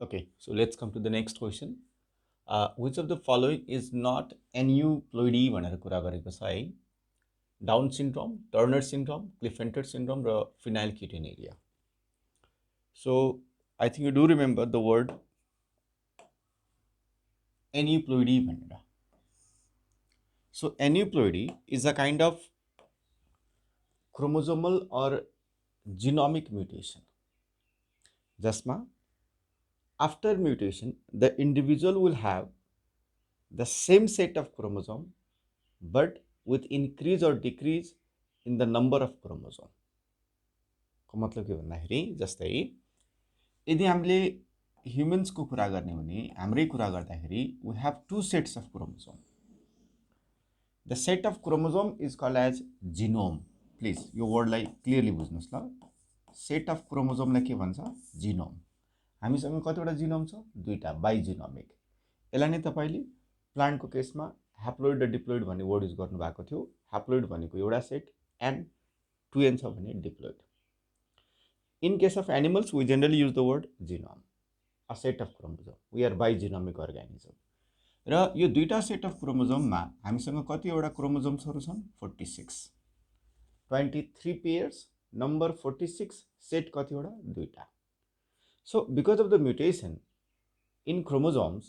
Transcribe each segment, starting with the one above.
Okay, so let's come to the next question. Which of the following is not aneuploidy भनेर कुरा गरेको छ है? Down syndrome, Turner syndrome, Klinefelter syndrome र phenylketonuria. So I think you do remember the word aneuploidy भनेर. So aneuploidy is a kind of chromosomal or genomic mutation. जसमा after mutation, the individual will have the same set of chromosome, but with increase or decrease in the number of chromosome. को मतलब के भन्दाखेरि जस्तै यदि हामीले humans को कुरा गर्ने भने हाम्रै कुरा गर्दाखेरि we have two sets of chromosome. The set of chromosome is called as genome. Please यो वर्डलाई क्लियरली बुझ्नुस् ल. Set of chromosome लाई के भन्छ? Genome. हामीसँग कतिवटा जिनोम छ? दुईटा, बाइजिनोमिक. यसलाई नै तपाईले प्लान्टको केसमा ह्याप्लोइड र डिप्लोइड भन्ने वर्ड युज गर्नु भएको थियो. ह्याप्लोइड भनेको एउटा सेट एन्ड 2n छ भने diploid. In case of animals, we generally use the word genome, a set of chromosome. We are bigenomic organism. र यो दुईटा सेट अफ क्रोमोजोममा हामीसँग कतिवटा क्रोमोजोम्सहरू छन्? 46. 23 pairs, number 46, सेट कतिवटा? दुईटा. So because of the mutation in chromosomes,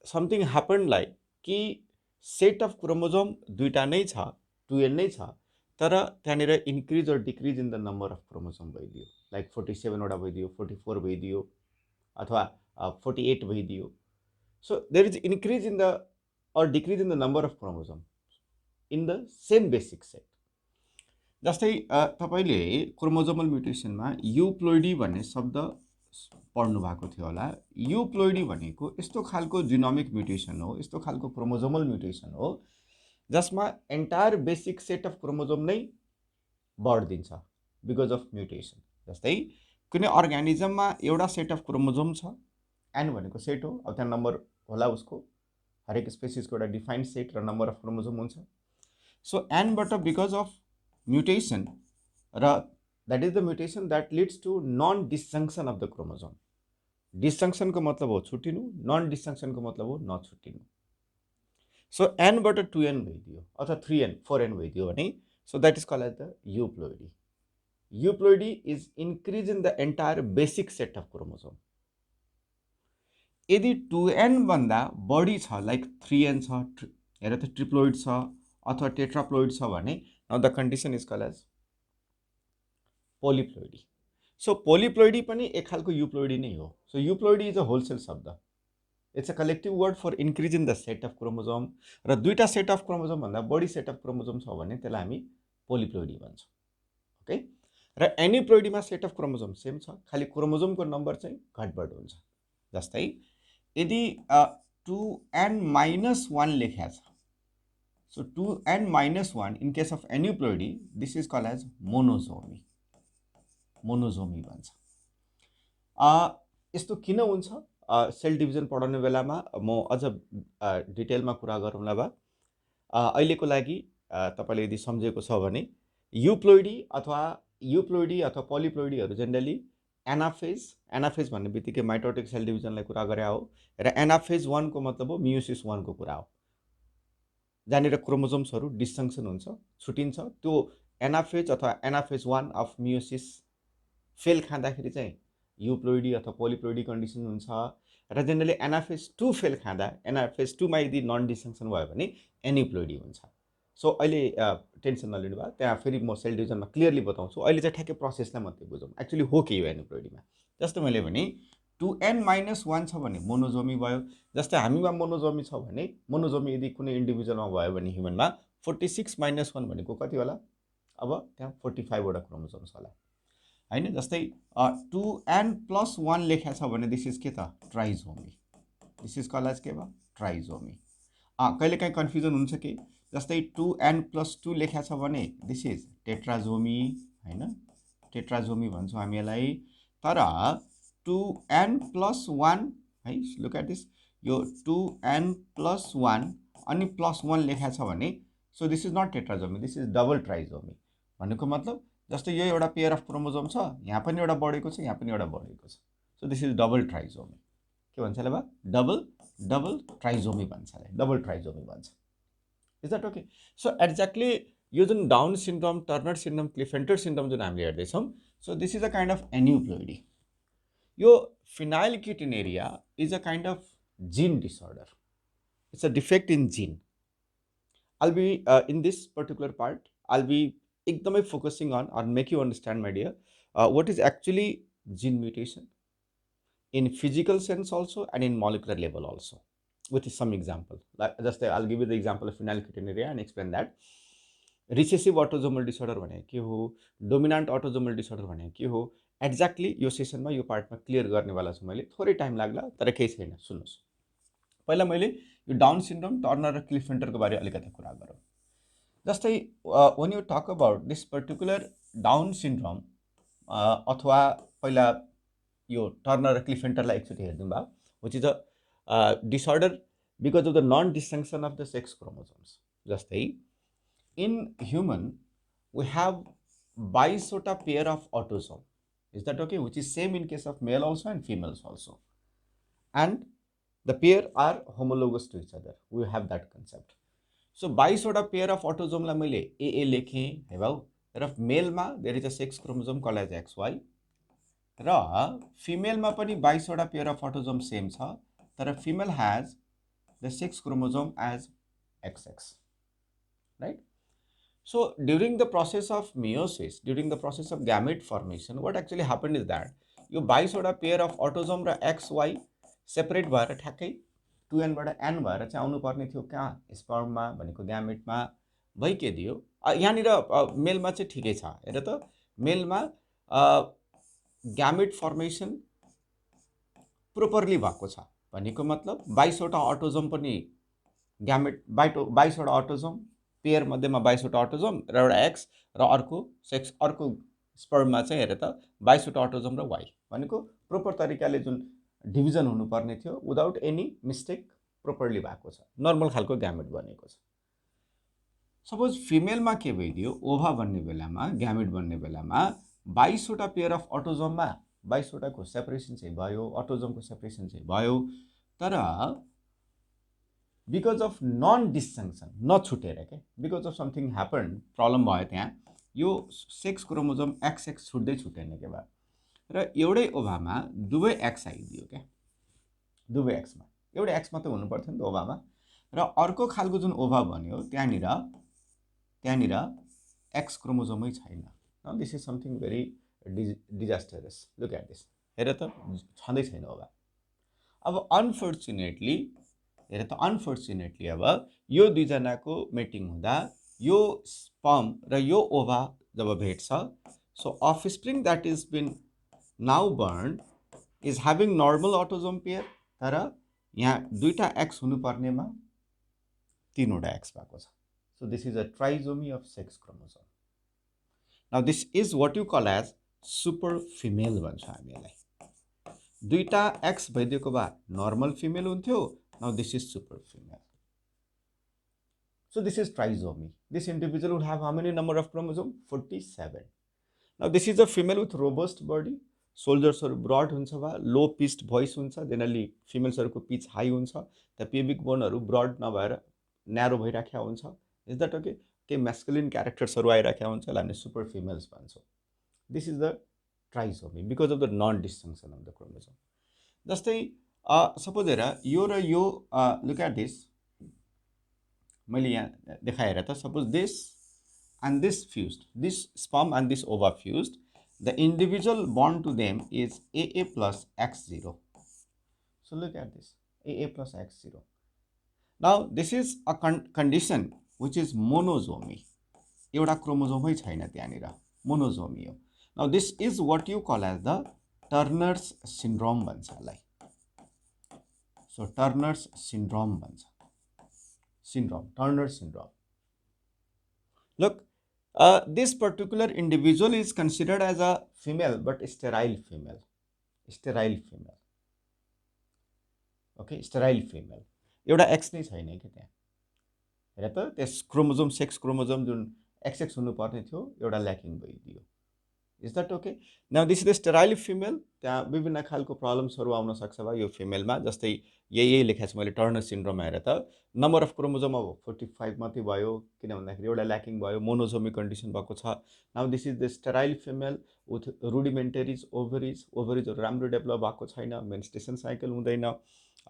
something happened like कि set of chromosome दुईटा नै छ, 2n नै छ, तर त्यहाँनिर increase or decrease in the number of chromosome भइदियो. Like 47 वटा भइदियो, 44 भइदियो, अथवा 48 भइदियो. So there is increase in the or decrease in the number of chromosome in the same basic set. जस्तै तपाईले क्रोमोसोमल म्युटेसनमा यूप्लोइडी भन्ने शब्द पढ्नु भएको थियो होला. यूप्लोइडी भनेको यस्तो खालको जिनोमिक म्युटेसन हो, यस्तो खालको क्रोमोसोमल म्युटेसन हो जसमा entire basic set of chromosome नै बढ्दिन्छ बिकज अफ म्युटेसन. जस्तै कुनै अर्गानिजममा एउटा सेट अफ क्रोमोसोम छ, एन भनेको सेट हो, अब त्यहाँ नम्बर होला उसको, हरेक स्पेसिसको एउटा डिफाइन्ड सेट र नम्बर अफ क्रोमोसोम हुन्छ. सो एनबाट because of mutation that is the mutation that leads to non-disjunction of the chromosome. Disjunction को मतलब हो छुट्टिनु, non-disjunction को मतलब हो नछुट्टिनु. So n बाट 2n भइदियो अथवा 3n 4n भइदियो भने so that is called as the euploidy. Euploidy is increase in the entire basic set of chromosome. यदि 2n भन्दा बढी छ, लाइक 3n छ, हेर त ट्रिप्लोइड छ अथवा टेट्राप्लोइड छ भने now the condition is called as polyploidy. So polyploidy पनि एक खालको euploidy नै हो. So euploidy is a wholesale शब्द. It's a collective word for increase in the set of chromosome. र दुईटा set of chromosome भन्दा बढी set of chromosome छ भने त्यसलाई हामी polyploidy भन्छौँ. ओके? र aneuploidy मा set of chromosome सेम छ, खाली क्रोमोसोम को नम्बर चाहिँ घटबढ हुन्छ. जस्तै यदि 2n-1 लेख्या छ, so 2n-1 in case of aneuploidy, this is called as monosomy. Monosomy भन्छ. यस्तो किन हुन्छ? सेल डिभिजन पढाउने बेलामा म अझ डिटेलमा कुरा गरौँला बा. अहिलेको लागि तपाईले यदि सम्झेको छ भने यूप्लोइडी अथवा पोलिप्लोइडीहरु जनरली एनाफेज भन्ने बित्तिकै माइटोटिक सेल डिभिजनलाई कुरा गरे हो र एनाफेज 1 को मतलब हो मियोसिस 1 को कुरा हो. जहाँनिर क्रोमोसोम्सहरु डिस्जंक्सन हुन्छ, छुटिन्छ. त्यो एनाफेज अथवा एनाफेज 1 अफ मियोसिस फेल खाँदाखेरि चाहिँ यूप्लोइडी अथवा पोलिप्लोइडी कन्डिसन हुन्छ. र जनरली एनाफेज 2 फेल खाँदा एनाफेज 2 मा यदि नन डिस्जंक्सन भयो भने एन्युप्लोइडी हुन्छ. सो अहिले टेन्सन नलिनु भा, त्यहाँ फेरि म सेल डिभिजनमा क्लियरली बताउँछु. अहिले चाहिँ ठ्याक्कै प्रोसेसलाई मात्रै बुझौँ. एक्चुअली हो के यो एन्युप्लोइडीमा? जस्तो मैले भने 2n-1 छ भने मोनोजोमी भयो. जस्तै हामीमा मोनोजोमी छ भने मोनोजोमी यदि कुनै इन्डिभिजुअलमा भयो भने ह्युमनमा 46-1 भनेको कति होला? अब त्यहाँ 45 वटा क्रोमोसोम्स होला. हैन? जस्तै 2n+1 लेख्या छ भने दिस इज के त? Trisomy. This is called as के भयो? ट्राइजोमी. कहिलेकाहीँ कन्फ्युजन हुन्छ कि जस्तै 2n+2 लेख्या छ भने दिस इज टेट्राजोमी. हैन? टेट्राजोमी भन्छौँ हामी यसलाई. तर 2n+1 है, लुक एट दिस, यो 2n+1 अनि +1 लेख्या छ भने so this is not tetrasomy, this is double trisomy. भनेको मतलब जस्तै यो एउटा पेयर अफ क्रोमोसोम छ, यहाँ पनि एउटा बढेको छ, यहाँ पनि एउटा बढेको छ. So this is double trisomy. के भन्छ ल डबल ट्राइजोमी भन्छ, डबल ट्राइजोमी भन्छ. Is that okay? So exactly यो जुन Down syndrome, Turner syndrome, Klinefelter syndrome जुन हामीले हेर्दैछौँ, so this is a kind of aneuploidy. यो phenylketonuria is a kind of gene disorder. It's a defect in gene. I'll be in this particular part, I'll be ekdamai focusing on or make you understand, my dear, what is actually gene mutation in physical sense also and in molecular level also, with some example. Like just I'll give you the example of phenylketonuria and explain that. Recessive autosomal disorder भने के हो, dominant autosomal disorder भने के हो, exactly यो सेसनमा यो पार्टमा clear गर्नेवाला छु मैले. थोरै टाइम लाग्ला तर केही छैन, सुन्नुहोस्. पहिला मैले यो डाउन सिन्ड्रोम, टर्नर र क्लिफेन्टरको बारे अलिकति कुरा गरौँ. जस्तै when you talk about this particular down syndrome अथवा पहिला यो टर्नर र क्लिफेन्टरलाई एकचोटि हेर्नु भयो, which is a disorder because of the non-distinction of the sex chromosomes. जस्तै in human we have 22 pair of autosome. Is that okay? Which is same in case of male also and females also. And the pair are homologous to each other. We have that concept. So 22 pair of autosome लाई मैले AA लेखेँ है भाउ. तर male मा there is a sex chromosome called as XY. र female मा पनि 22 pair of autosome same छ. तर female has the sex chromosome as XX. Right? So during the process of meiosis, during the process of gamete formation, what actually happened is that यो 22 pair of autosome र XY separate भएर ठ्याक्कै 2n बाट n भएर चाहिँ आउनु पर्ने थियो कहाँ, स्पर्ममा भनेको ग्यामेटमा भइदियो. यहाँनिर मेलमा चाहिँ ठिकै छ. हेर त, मेलमा ग्यामेट फर्मेसन प्रोपरली भएको छ भनेको मतलब 22 वटा अटोजोम पनि ग्यामेट 22 वटा अटोजोम पेयर मध्येमा 22 वटा अटोजोम र एउटा एक्स र अर्को सेक्स अर्को स्पर्ममा चाहिँ हेर त 22 वटा अटोजोम र वाइ भनेको प्रोपर तरिकाले जुन डिभिजन हुनुपर्ने थियो विदाउट एनी मिस्टेक प्रोपरली भएको छ, नर्मल खालको ग्यामेट बनेको छ. सपोज फिमेलमा के भइदियो, ओभा बन्ने बेलामा, ग्यामेट बन्ने बेलामा 22 वटा पेयर अफ अटोजोममा 22 वटाको सेपरेसन चाहिँ भयो, अटोजोमको सेपरेसन चाहिँ भयो. तर बिकज अफ नन डिस्जङ्सन, नछुटेर के, because of something happen, problem भयो त्यहाँ, यो सेक्स क्रोमोजोम XX छुट्दै छुटेन के भयो. र एउटै ओभामा दुवै एक्स आइदियो क्या, दुवै एक्समा एउटै एक्स मात्रै हुनु पर्थ्यो नि त ओभामा. र अर्को खालको जुन ओभा बन्यो त्यहाँनिर एक्स क्रोमोजोमै छैन. This is something very disastrous. Look at this, हेर त छँदै छैन ओभा. अब अनफर्चुनेटली हेर त, अनफर्चुनेटली अब यो दुईजनाको मेटिङ हुँदा यो स्पर्म र यो ओभा जब भेट्छ, so offspring that is been now born is having normal autosome pair. तर यहाँ दुईटा एक्स हुनुपर्नेमा 3 वटा एक्स भएको छ. So this is a trisomy of sex chromosome. Now this is what you call as super female भन्छ हामीलाई. दुईटा X भइदिएको भए नर्मल फिमेल हुन्थ्यो. Now this is super female. So this is trisomy. This individual will have how many number of chromosome? 47. Now this is a female with robust body. Shoulders are broad हुन्छ वा, low pitched voice हुन्छ. Generally females हरुको pitch high हुन्छ. The pubic bone हरु broad नभएर narrow भइराखेका हुन्छ. Is that okay? के masculine characters हरु आइराखेका हुन्छ, हामीले super females भन्छौँ. This is the trisomy because of the non-disjunction of the chromosome. जस्तै suppose हेर यो र यो, look at this. मैले यहाँ देखाएर त, suppose this and this fused, this sperm and this ova fused, the individual बन्ड to them is AA plus X0. So look at this, AA plus X0. Now this is a condition which is monosomy. एउटा क्रोमोजोमै छैन त्यहाँनिर, monosomy हो. Now this is what you call as the Turner's syndrome भन्छ यसलाई. So Turner's syndrome भन्छ. Syndrome, Turner syndrome. Look, this particular individual is considered as a female, but sterile female. Sterile female. Okay, sterile female. एउटा X नै छैन के त्यहाँ. हेर त, त्यस क्रोमोजोम, सेक्स क्रोमोजोम जुन XX हुनु पर्ने थियो, एउटा ल्याकिङ भइदियो. Is that okay? Now this is the sterile female. त्यहाँ विभिन्न खालको प्रब्लम्सहरू आउन सक्छ बा यो फिमेलमा, जस्तै यही लेखेको छु मैले टर्नर सिन्ड्रोम हेरेर त नम्बर अफ क्रोमोजोम अब 45 मात्रै भयो, किन भन्दाखेरि एउटा ल्याकिङ भयो, मोनोजोमिक कन्डिसन भएको छ। Now this is the sterile female with rudimentary ओभरिजहरू राम्रो डेभलप भएको छैन, मेन्स्ट्रुएसन साइकल हुँदैन,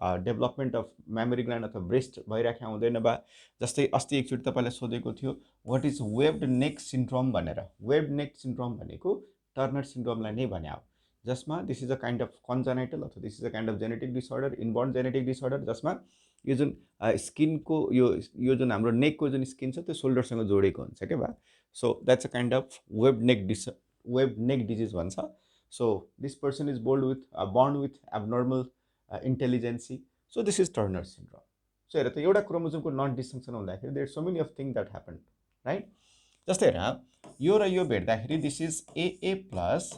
डेभलपमेन्ट अफ मेमोरी ग्ल्यान्ड अथवा ब्रेस्ट भइराखेको हुँदैन बा। जस्तै अस्ति एकचोटि तपाईँलाई सोधेको थियो what is webbed neck syndrome भनेर। वेब्ड नेक सिन्ड्रोम भनेको टर्नर सिन्ड्रोमलाई नै भने हो, जसमा this is a kind of congenital अथवा this is a kind of genetic disorder, inborn genetic disorder, जसमा यो जुन स्किनको यो जुन हाम्रो नेकको जुन स्किन छ त्यो सोल्डरसँग जोडेको हुन्छ क्या बा। So that's a kind of webbed neck disease भन्छ। So this person is born with abnormal intelligence. So this is Turner syndrome. So हेर त एउटा क्रोमोजोमको नन डिस्टिङ्सन हुँदाखेरि there so many of thing that happen, right. जस्तै हेर यो र यो भेट्दाखेरि this is AA plus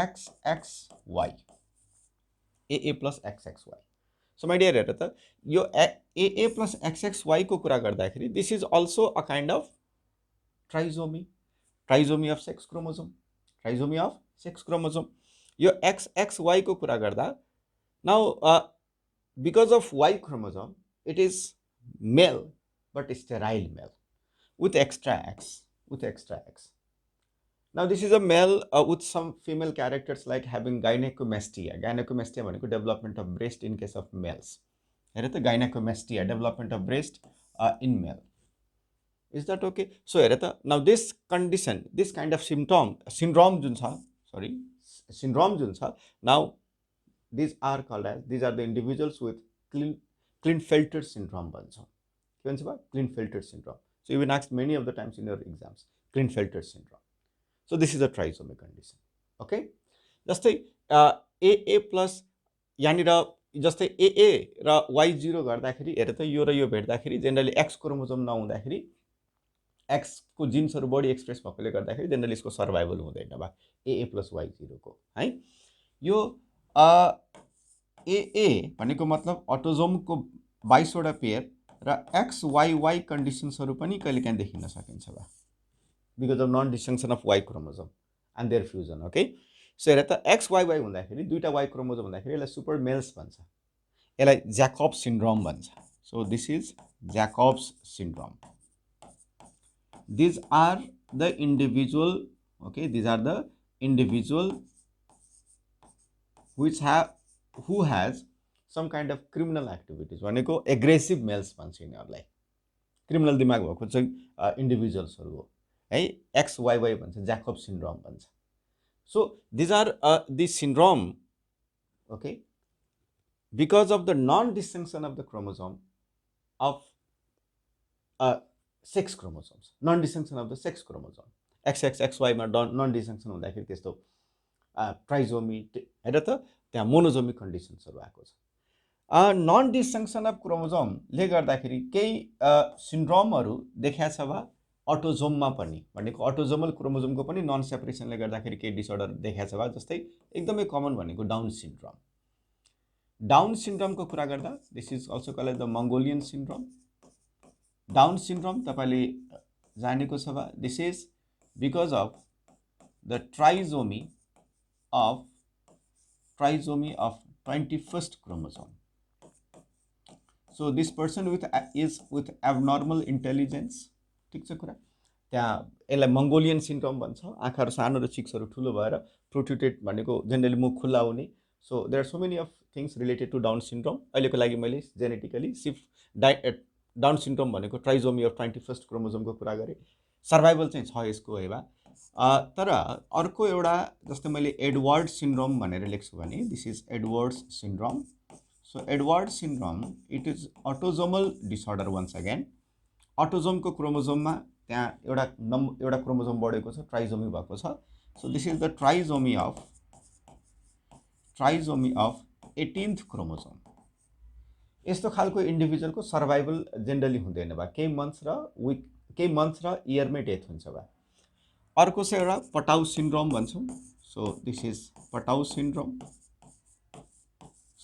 XXY, AA plus XXY। So my dear हेर त यो AA प्लस XXY को कुरा गर्दाखेरि this is also a kind of trisomy of sex chromosome, trisomy of sex chromosome. यो XXY को कुरा गर्दा now because of Y chromosome it is male but sterile male with extra X. Now this is a male with some female characters like having gynecomastia भनेको development of breast in case of males। हेर त gynecomastia development of breast in male, is that okay? So हेर त now this condition, this kind of syndrome जुन छ, now these are called as, these are the individuals with Klinefelter syndrome भन्छ। के भन्छ बा? Klinefelter syndrome. So you been asked many of the times in your exams, Klinefelter syndrome. So this is a trisomy condition, okay? जस्तै AA plus यहाँनिर जस्तै AA र Y0 गर्दाखेरि हेर त यो र यो भेट्दाखेरि जेनरली X क्रोमोजोम नहुँदाखेरि, X को जिन्सहरू बढी एक्सप्रेस भएकोले गर्दाखेरि जेनरली यसको सर्भाइभल हुँदैन बा AA प्लस Y0 को है। यो AA भनेको मतलब अटोजोमको 22 वटा पेयर र XYY कन्डिसन्सहरू पनि कहिलेकाहीँ देखिन सकिन्छ बा because of non disjunction of Y chromosome and their fusion, okay. So हेर त XYY हुँदाखेरि दुईटा Y क्रोमोजोम हुँदाखेरि यसलाई सुपर मेल्स भन्छ, यसलाई ज्याकब्स सिन्ड्रोम भन्छ। So this is Jacobs syndrome. These are the individual, okay, these are the individual who has some kind of criminal activities, भनेको एग्रेसिभ मेल्स भन्छ यिनीहरूलाई, क्रिमिनल दिमाग भएको चाहिँ इन्डिभिजुअल्सहरू हो है। XYY भन्छ, ज्याकब सिन्ड्रोम भन्छ। So these are the syndrome, okay, because of the non disjunction of the chromosome of sex chromosomes, non disjunction of the sex chromosome XXXYमा नन डिस्टिङ्सन हुँदाखेरि त्यस्तो ट्राइजोमी, हेर त त्यहाँ मोनोजोमिक कन्डिसन्सहरू आएको छ। नन डिस्टिङ्सन अफ क्रोमोजोमले गर्दाखेरि केही सिन्ड्रोमहरू देखिया छ बा अटोजोममा पनि, भनेको अटोजोमल क्रोमोजोमको पनि नन सेपरेसनले गर्दाखेरि केही डिसअर्डर देखिया छ बा। जस्तै एकदमै कमन भनेको डाउन सिन्ड्रोम। डाउन सिन्ड्रोमको कुरा गर्दा this is also called the Mongolian syndrome. Down syndrome तपाईँले जानेको छ बा, this is because of the trisomy of 21st chromosome. So this person is with abnormal intelligence, ठीक छ कुरा। त्यहाँ यसलाई मङ्गोलियन सिन्ड्रोम भन्छ। आँखाहरू सानो र चिक्सहरू ठुलो भएर प्रोट्रुटेड भनेको जेनरली मुख खुल्ला हुने। So there are so many of things related to Down syndrome. अहिलेको लागि मैले जेनेटिकली सिर्फ डाउन सिन्ड्रोम भनेको ट्राइजोमी अफ 21st क्रोमोजोमको कुरा गरेँ। सर्भाइभल चाहिँ छ यसको हेबा। तर अर्को एउटा जस्तै मैले एडवर्ड सिन्ड्रोम भनेर लेख्छु भने this is Edwards syndrome. So Edward syndrome it is autosomal disorder. Once again अटोजोमको क्रोमोजोममा त्यहाँ एउटा क्रोमोजोम बढेको छ, ट्राइजोमी भएको छ। So this is the trisomy of 18th chromosome. यस्तो खालको इन्डिभिजुअलको सर्भाइभल जेनरली हुँदैन बा, केही मन्थ्स र इयरमै डेथ हुन्छ बा। अर्को चाहिँ एउटा पटाउ सिन्ड्रोम भन्छौँ। So this is Patau syndrome.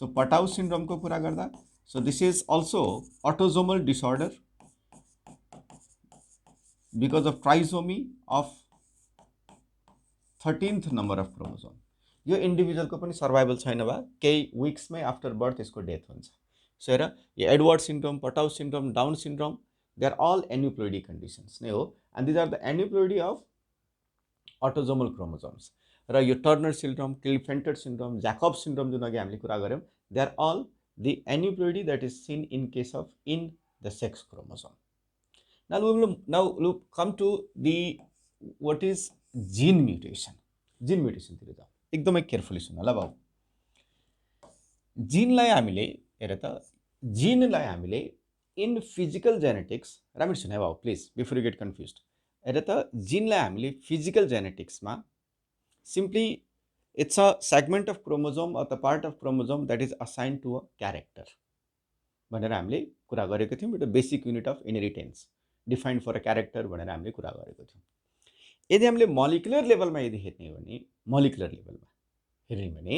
So Patau सिन्ड्रोमको कुरा गर्दा so this is also autosomal disorder because of trisomy of 13th number of chromosome. यो इन्डिभिजुअलको पनि सर्भाइभल छैन भए केही विक्समै आफ्टर बर्थ यसको डेथ हुन्छ। सो हेर, यो Edward syndrome, Patau syndrome, Down syndrome, they are all aneuploidy conditions नै हो, and these are the aneuploidy of autosomal chromosomes. र यो Turner syndrome, Klinefelter syndrome, Jacob syndrome जुन अघि हामीले कुरा गऱ्यौँ, they are all the aneuploidy that is seen in case of in the sex chromosome. Now we'll come to the what is gene mutation. Gene mutation तिर जाऊ, एकदमै carefully सुन ल बाबु। जिनलाई हामीले हेर त, जिनलाई हामीले इन फिजिकल जेनेटिक्स, राम्ररी सुन है बाबु please before you get confuse. हेर त, जिनलाई हामीले फिजिकल जेनेटिक्समा simply it's a segment of chromosome or the part of chromosome that is assign to a character भनेर हामीले कुरा गरेको थियौँ। एउटा basic unit of inheritance defined for a character भनेर हामीले कुरा गरेको थियौँ। यदि हामीले मोलिकुलर लेभलमा यदि हेर्ने हो भने, मोलिकुलर लेभलमा हेर्ने भने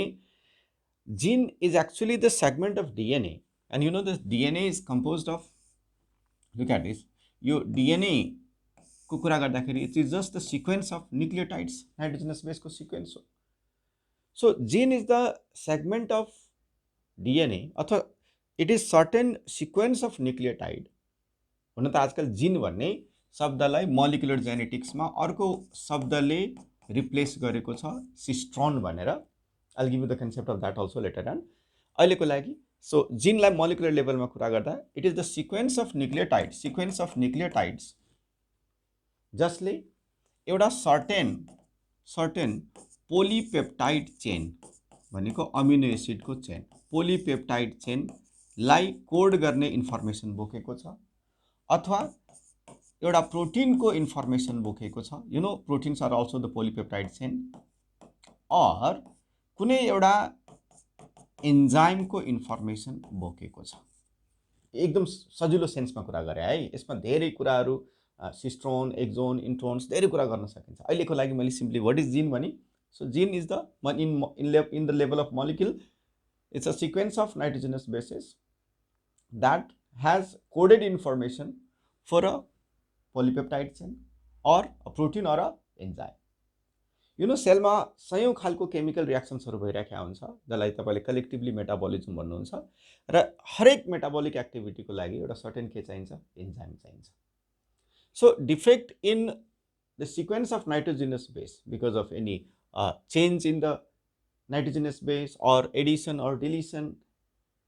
gene is actually the segment of DNA, and you know the DNA is composed of, look at this, यो डिएनए को कुरा गर्दाखेरि it is just the sequence of nucleotides, nitrogenous बेसको सिक्वेन्स हो। So gene is the segment of DNA अथवा it is certain sequence of nucleotide. हुन त आजकल जिन भन्ने शब्दलाई मोलिकुलर जेनेटिक्समा अर्को शब्दले रिप्लेस गरेको छ, सिस्ट्रोन भनेर। I will give you the concept of that also later on. अहिलेको लागि सो जिनलाई मोलिकुलर लेभलमा कुरा गर्दा it is the sequence of nucleotides जसले एउटा सर्टेन पोलिपेप्टाइड चेन भनेको अमिनो एसिडको चेन, पोलिपेप्टाइड चेनलाई कोड गर्ने इन्फर्मेसन बोकेको छ, अथवा एउटा प्रोटिनको इन्फर्मेसन बोकेको छ। You know proteins are also the polypeptide chain, or कुनै एउटा एन्जाइमको इन्फर्मेसन बोकेको छ। एकदम सजिलो सेन्समा कुरा गरे है, यसमा धेरै कुराहरू सिस्ट्रोन, एक्जोन, इन्ट्रोन्स धेरै कुरा गर्न सकिन्छ। अहिलेको लागि मैले सिम्पली व्हाट इज जिन भने, सो जिन is the in the level of molecule it's a sequence of nitrogenous bases that has coded information for a polypeptide chain or a protein or a enzyme. You know, सेलमा सयौं खालको chemical रियाक्सन्सहरू भइरहेका हुन्छ जसलाई तपाईले collectively metabolism भन्नुहुन्छ, र हरेक metabolic एक्टिभिटीको लागि एउटा सर्टेन के चाहिन्छ, एन्जाइम चाहिन्छ। So defect in the sequence of nitrogenous base because of any change in the nitrogenous base or addition or deletion,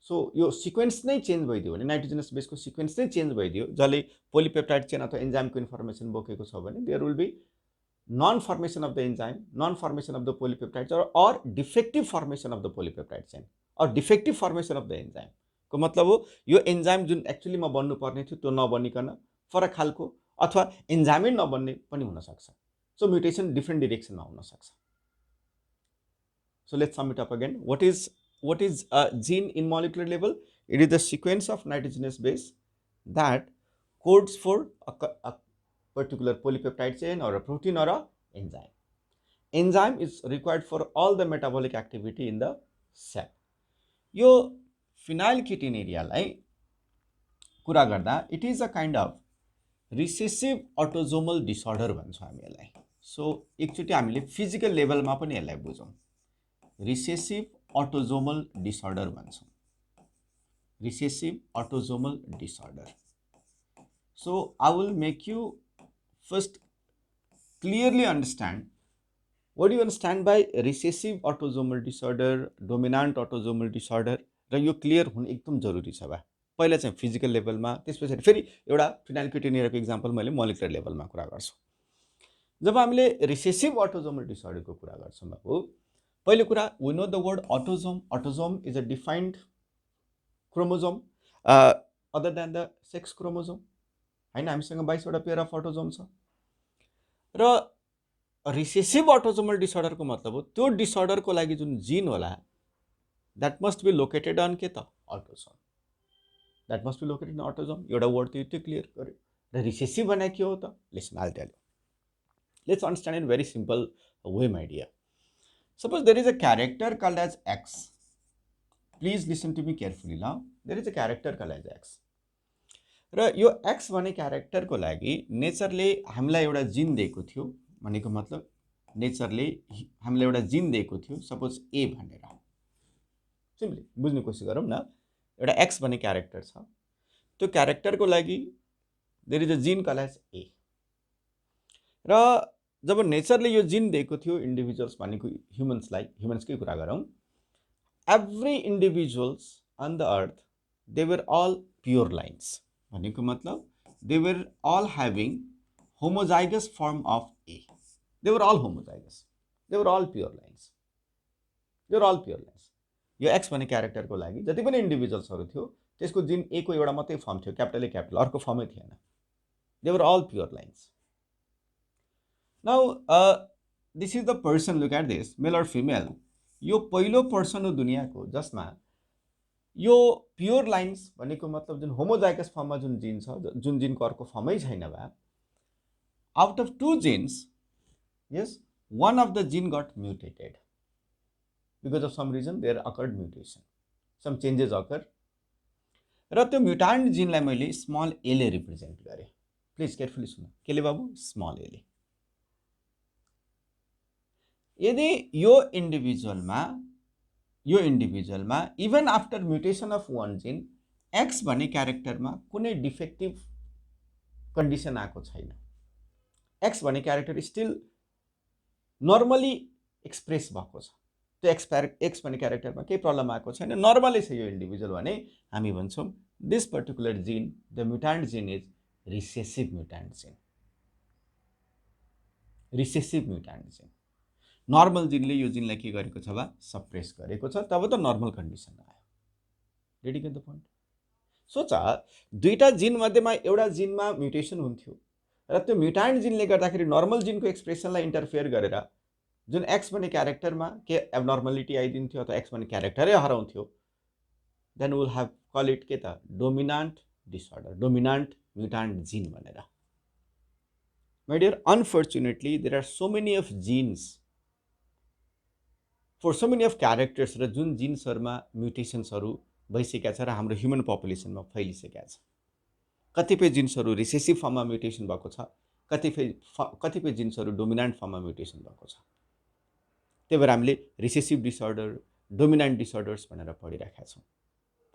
so यो सिक्वेन्स नै चेन्ज भइदियो भने, नाइट्रोजनस बेसको सिक्वेन्स नै चेन्ज भइदियो जसले पोलिपेप्टाइड चेन अथवा एन्जाइमको इन्फर्मेसन बोकेको छ भने, there will be non formation of the enzyme, non formation of the polypeptide or defective formation of the polypeptide chain or defective formation of the enzyme. को मतलब हो यो एन्जाइम जुन एक्चुअलीमा बन्नुपर्ने थियो त्यो नबनिकन फरक खालको अथवा एन्जाइमै नबन्ने पनि हुनसक्छ। सो म्युटेसन डिफ्रेन्ट डिरेक्सनमा हुनसक्छ। So let's sum it up again. What is a gene in molecular level? It is the sequence of nitrogenous base that codes for a particular polypeptide chain or a protein or a enzyme. Enzyme is required for all the metabolic activity in the cell. यो phenylketonuria लाई कुरा गर्दा it is a kind of recessive autosomal disorder भन्छौँ हामी यसलाई। So एकचोटि हामीले physical लेभलमा पनि यसलाई बुझौँ, recessive autosomal disorder भन्छौँ, recessive autosomal disorder. So I will make you first clearly understand what do you understand by recessive autosomal disorder, dominant autosomal disorder, र यो क्लियर हुनु एकदम जरुरी छ बा। पहिला चाहिँ फिजिकल लेभलमा, त्यसपछि फेरि एउटा फिनाइलकेटोनुरियाको एक्जाम्पल मैले मोलिकुलर लेभलमा कुरा गर्छु। जब हामीले रिसेसिभ अटोजोमल डिसअर्डरको कुरा गर्छौँ बाबु, पहिलो कुरा we know the word autosome. Autosome is a defined chromosome other than the sex chromosome हैन। हामीसँग 22 वटा पेयर अफ अटोजोम छ। र रिसेसिभ अटोजोमल डिसअर्डरको मतलब हो त्यो डिसअर्डरको लागि जुन जिन होला that must be located on के त autosome, that must be located in autosome. एउटा वर्ड त्यो क्लियर गर्यो। र रिसेसिभ भने के हो त? Listen, I will tell you. Let's understand in very simple way, my dear. Suppose there is a character called as X. Please listen to me carefully now. There is a character called as X. र यो X भन्ने क्यारेक्टरको लागि नेचरले हामीलाई एउटा जिन दिएको थियो भनेको मतलब नेचरले हामीलाई एउटा जिन दिएको थियो, सपोज ए भनेर, सिम्पली बुझ्ने कोसिस गरौँ न। एउटा एक्स भन्ने क्यारेक्टर छ, त्यो क्यारेक्टरको लागि देयर इज अ जिन कल एज ए। र जब नेचरले यो जिन दिएको थियो इन्डिभिजुअल्स भनेको ह्युमन्सलाई, ह्युमन्सकै कुरा गरौँ, every individuals on the earth they were all pure lines, भनेको मतलब they were all having homozygous form of a, they were all homozygous, they were all pure lines, they were all pure lines. यो X भन्ने क्यारेक्टरको लागि जति पनि इन्डिभिजुअल्सहरू थियो त्यसको जिन ए को एउटा मात्रै फर्म थियो, क्यापिटल ए क्यापिटल, अर्को फर्मै थिएन, they were all pure lines. Now this is the person, look at this, male or female, यो पहिलो पर्सन हो दुनियाँको जसमा यो प्योर लाइन्स भनेको मतलब जुन होमोजाइगस फर्ममा जुन जिन छ, जुन जिनको अर्को फर्मै छैन भए, out of 2 jeans, yes, one of the gene got mutated. Because of some reason there occurred mutation, some changes occur, र त्यो म्युटान्ट जिनलाई मैले स्मल ए ले रिप्रेजेन्ट गरेँ। प्लिज केयरफुली सुन, केले बाबु, स्मल ए ले। यदि यो इन्डिभिजुअलमा even after mutation of one gene X भन्ने क्यारेक्टरमा कुनै डिफेक्टिभ कन्डिसन आएको छैन, एक्स भन्ने क्यारेक्टर स्टिल नर्मली एक्सप्रेस भएको छ, त्यो एक्स भन्ने क्यारेक्टरमा केही प्रब्लम आएको छैन, नर्मलै छ यो इन्डिभिजुअल भने हामी भन्छौँ दिस पर्टिकुलर जिन, द म्युटान्ट जिन इज रिसेसिभ म्युटान्ट जिन, रिसेसिभ म्युटान्ट जिन। नर्मल जिनले यो जिनलाई के गरेको छ वा सप्रेस गरेको छ, तब त नर्मल कन्डिसन आयो। Did you get the point? सोच, दुईटा जिन मध्येमा एउटा जिनमा म्युटेसन हुन्थ्यो र त्यो म्युटान्ट जिनले गर्दाखेरि नर्मल जिनको एक्सप्रेसनलाई इन्टरफेयर गरेर जुन एक्स भन्ने क्यारेक्टरमा के एबनर्मलिटी आइदिन्थ्यो अथवा एक्स भन्ने क्यारेक्टरै हराउँथ्यो, then will have call it के त dominant disorder, dominant mutant gene भनेर। My dear, unfortunately there are so many of genes for so many of characters, र जुन जिन्सहरूमा म्युटेसन्सहरू भइसकेका छ र हाम्रो ह्युमन पपुलेसनमा फैलिसकेका छ। कतिपय जिन्सहरू रिसेसिभ फर्ममा म्युटेसन भएको छ, कतिपय जिन्सहरू डोमिनान्ट फर्ममा म्युटेसन भएको छ। त्यही भएर हामीले रिसेसिभ डिसअर्डर, डोमिनान्ट डिसअर्डर्स भनेर पढिरहेका छौँ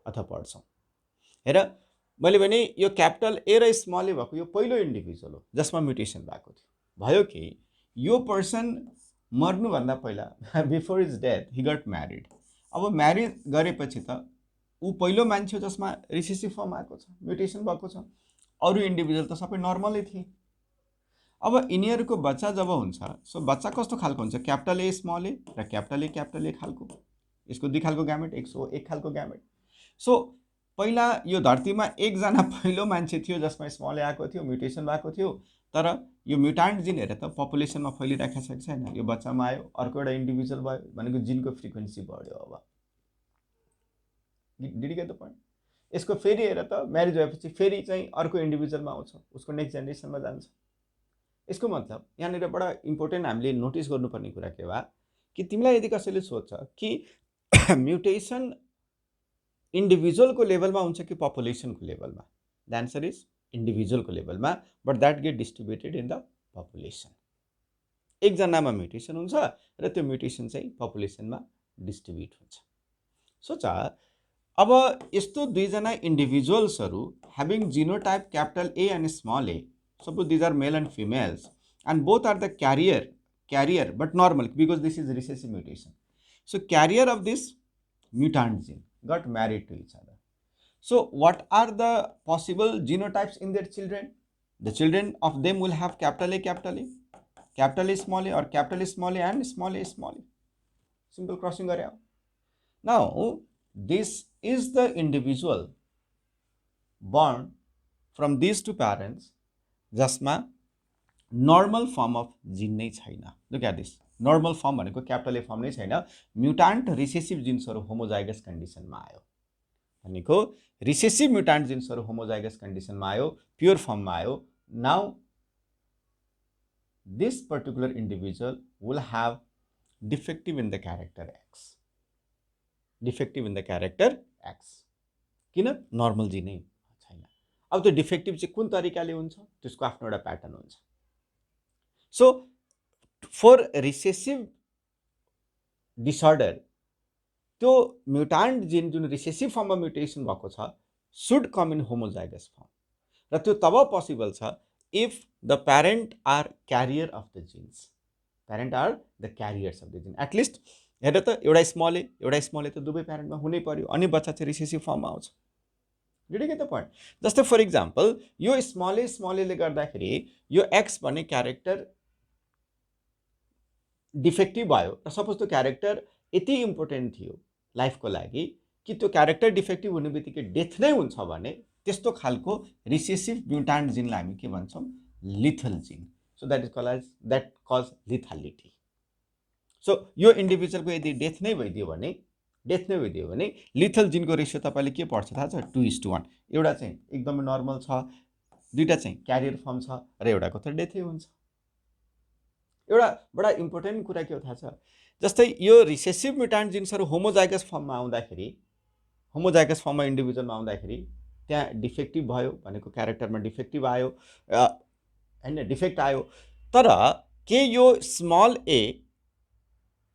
अथवा पढ्छौँ। हेर, मैले भने यो क्यापिटल ए र स्मल ए भएको यो पहिलो इन्डिभिजुअल हो जसमा म्युटेसन भएको थियो। भयो कि यो पर्सन मर्नुभन्दा पहिला, before is death, he got married. अब म्यारिज गरेपछि त ऊ पहिलो मान्छे हो जसमा रिसेसिभ फर्म आएको छ, म्युटेसन भएको छ, अरू इन्डिभिजुअल त सबै नर्मलै थिए। अब यिनीहरूको बच्चा जब हुन्छ, सो बच्चा कस्तो खालको हुन्छ, क्यापिटल ए स्मल ए र क्यापिटल ए खालको, यसको दुई खालको ग्यामेट, एक खालको ग्यामेट। सो पहिला यो धरतीमा एकजना पहिलो मान्छे थियो जसमा स्मल ए आएको थियो, म्युटेसन भएको थियो, तर यो म्युटान्ट जिन हेरेर त पपुलेसनमा फैलिरहेको छ कि छैन, यो बच्चामा आयो, अर्को एउटा इन्डिभिजुअल भयो भनेको जिनको फ्रिक्वेन्सी बढ्यो। अब did you get the point? यसको फेरि हेर त म्यारिज भएपछि फेरि चाहिँ अर्को इन्डिभिजुअलमा आउँछ, उसको नेक्स्ट जेनेरेसनमा जान्छ। यसको मतलब यहाँनिर बडा इम्पोर्टेन्ट हामीले नोटिस गर्नुपर्ने कुरा के वा कि तिमीलाई यदि कसैले सोध्छ कि म्युटेसन इन्डिभिजुअलको लेभलमा हुन्छ कि पपुलेसनको लेभलमा, द एन्सर इज इन्डिभिजुअलको लेभलमा, but that get distributed in the population. एकजनामा म्युटेसन हुन्छ र त्यो म्युटेसन चाहिँ पपुलेसनमा डिस्ट्रिब्युट हुन्छ। सोच, अब यस्तो दुईजना इन्डिभिजुअल्सहरू having genotype capital A and small A, suppose these are male and females and both are the carrier but normal because this is recessive mutation. So carrier of this mutant gene got married to each other. So what are the possible genotypes in their children? The children of them will have capital A, capital A small a, or capital A small a and small a small a. Simple crossing area. Now this is the individual born from these two parents जसमा normal form of gene नै छैन। Look at this, normal form भनेको capital A form नै छैन, म्युटान्ट recessive जिन्सहरू homozygous कन्डिसनमा आयो भनेको recessive म्युटान्ट जिन्सहरू होमोजाइगस कन्डिसनमा आयो, प्योर फर्ममा आयो। Now this particular individual will have defective in the character x, defective in the character x, किन? नर्मल जिनै छैन। अब त्यो डिफेक्टिभ चाहिँ कुन तरिकाले हुन्छ, त्यसको आफ्नो एउटा प्याटर्न हुन्छ। सो फर रिसेसिभ डिसअर्डर त्यो म्युटान्ट जिन जुन रिसेसिभ फर्ममा म्युटेसन भएको छ should come in homozygous form र त्यो तब पोसिबल छ if the parent are carrier of the genes parent are the carriers of the gene at least हेर त एउटा स्मल ए त दुवै प्यारेन्टमा हुनै पर्यो अनि बच्चा चाहिँ रिसेसिभ फर्ममा आउँछ did you get the point जस्तै फर इक्जाम्पल यो स्मल एले गर्दाखेरि यो एक्स भन्ने क्यारेक्टर डिफेक्टिभ भयो र सपोज त्यो क्यारेक्टर यति इम्पोर्टेन्ट थियो लाइफको लागि कि त्यो क्यारेक्टर डिफेक्टिभ हुने बित्तिकै डेथ नै हुन्छ भने त्यस्तो खालको रिसेसिभ म्युटान्ट जिनलाई हामी के भन्छौँ लिथल जिन सो द्याट कज लिथालिटी सो यो इन्डिभिजुअलको यदि डेथ नै भइदियो भने लिथल जिनको रेसियो तपाईँले के पर्छ थाहा छ 2:1 एउटा चाहिँ एकदमै नर्मल छ दुईटा चाहिँ क्यारियर फर्म छ र एउटाको त डेथै हुन्छ एउटा बडा इम्पोर्टेन्ट कुरा के हो थाहा छ जस्तै यो रिसेसिभ म्युटान्ट जिन्सहरू होमोजाइगस फर्ममा इन्डिभिजुअलमा आउँदाखेरि त्यहाँ डिफेक्टिभ भयो भनेको क्यारेक्टरमा डिफेक्टिभ आयो हैन डिफेक्ट आयो तर के यो स्मल ए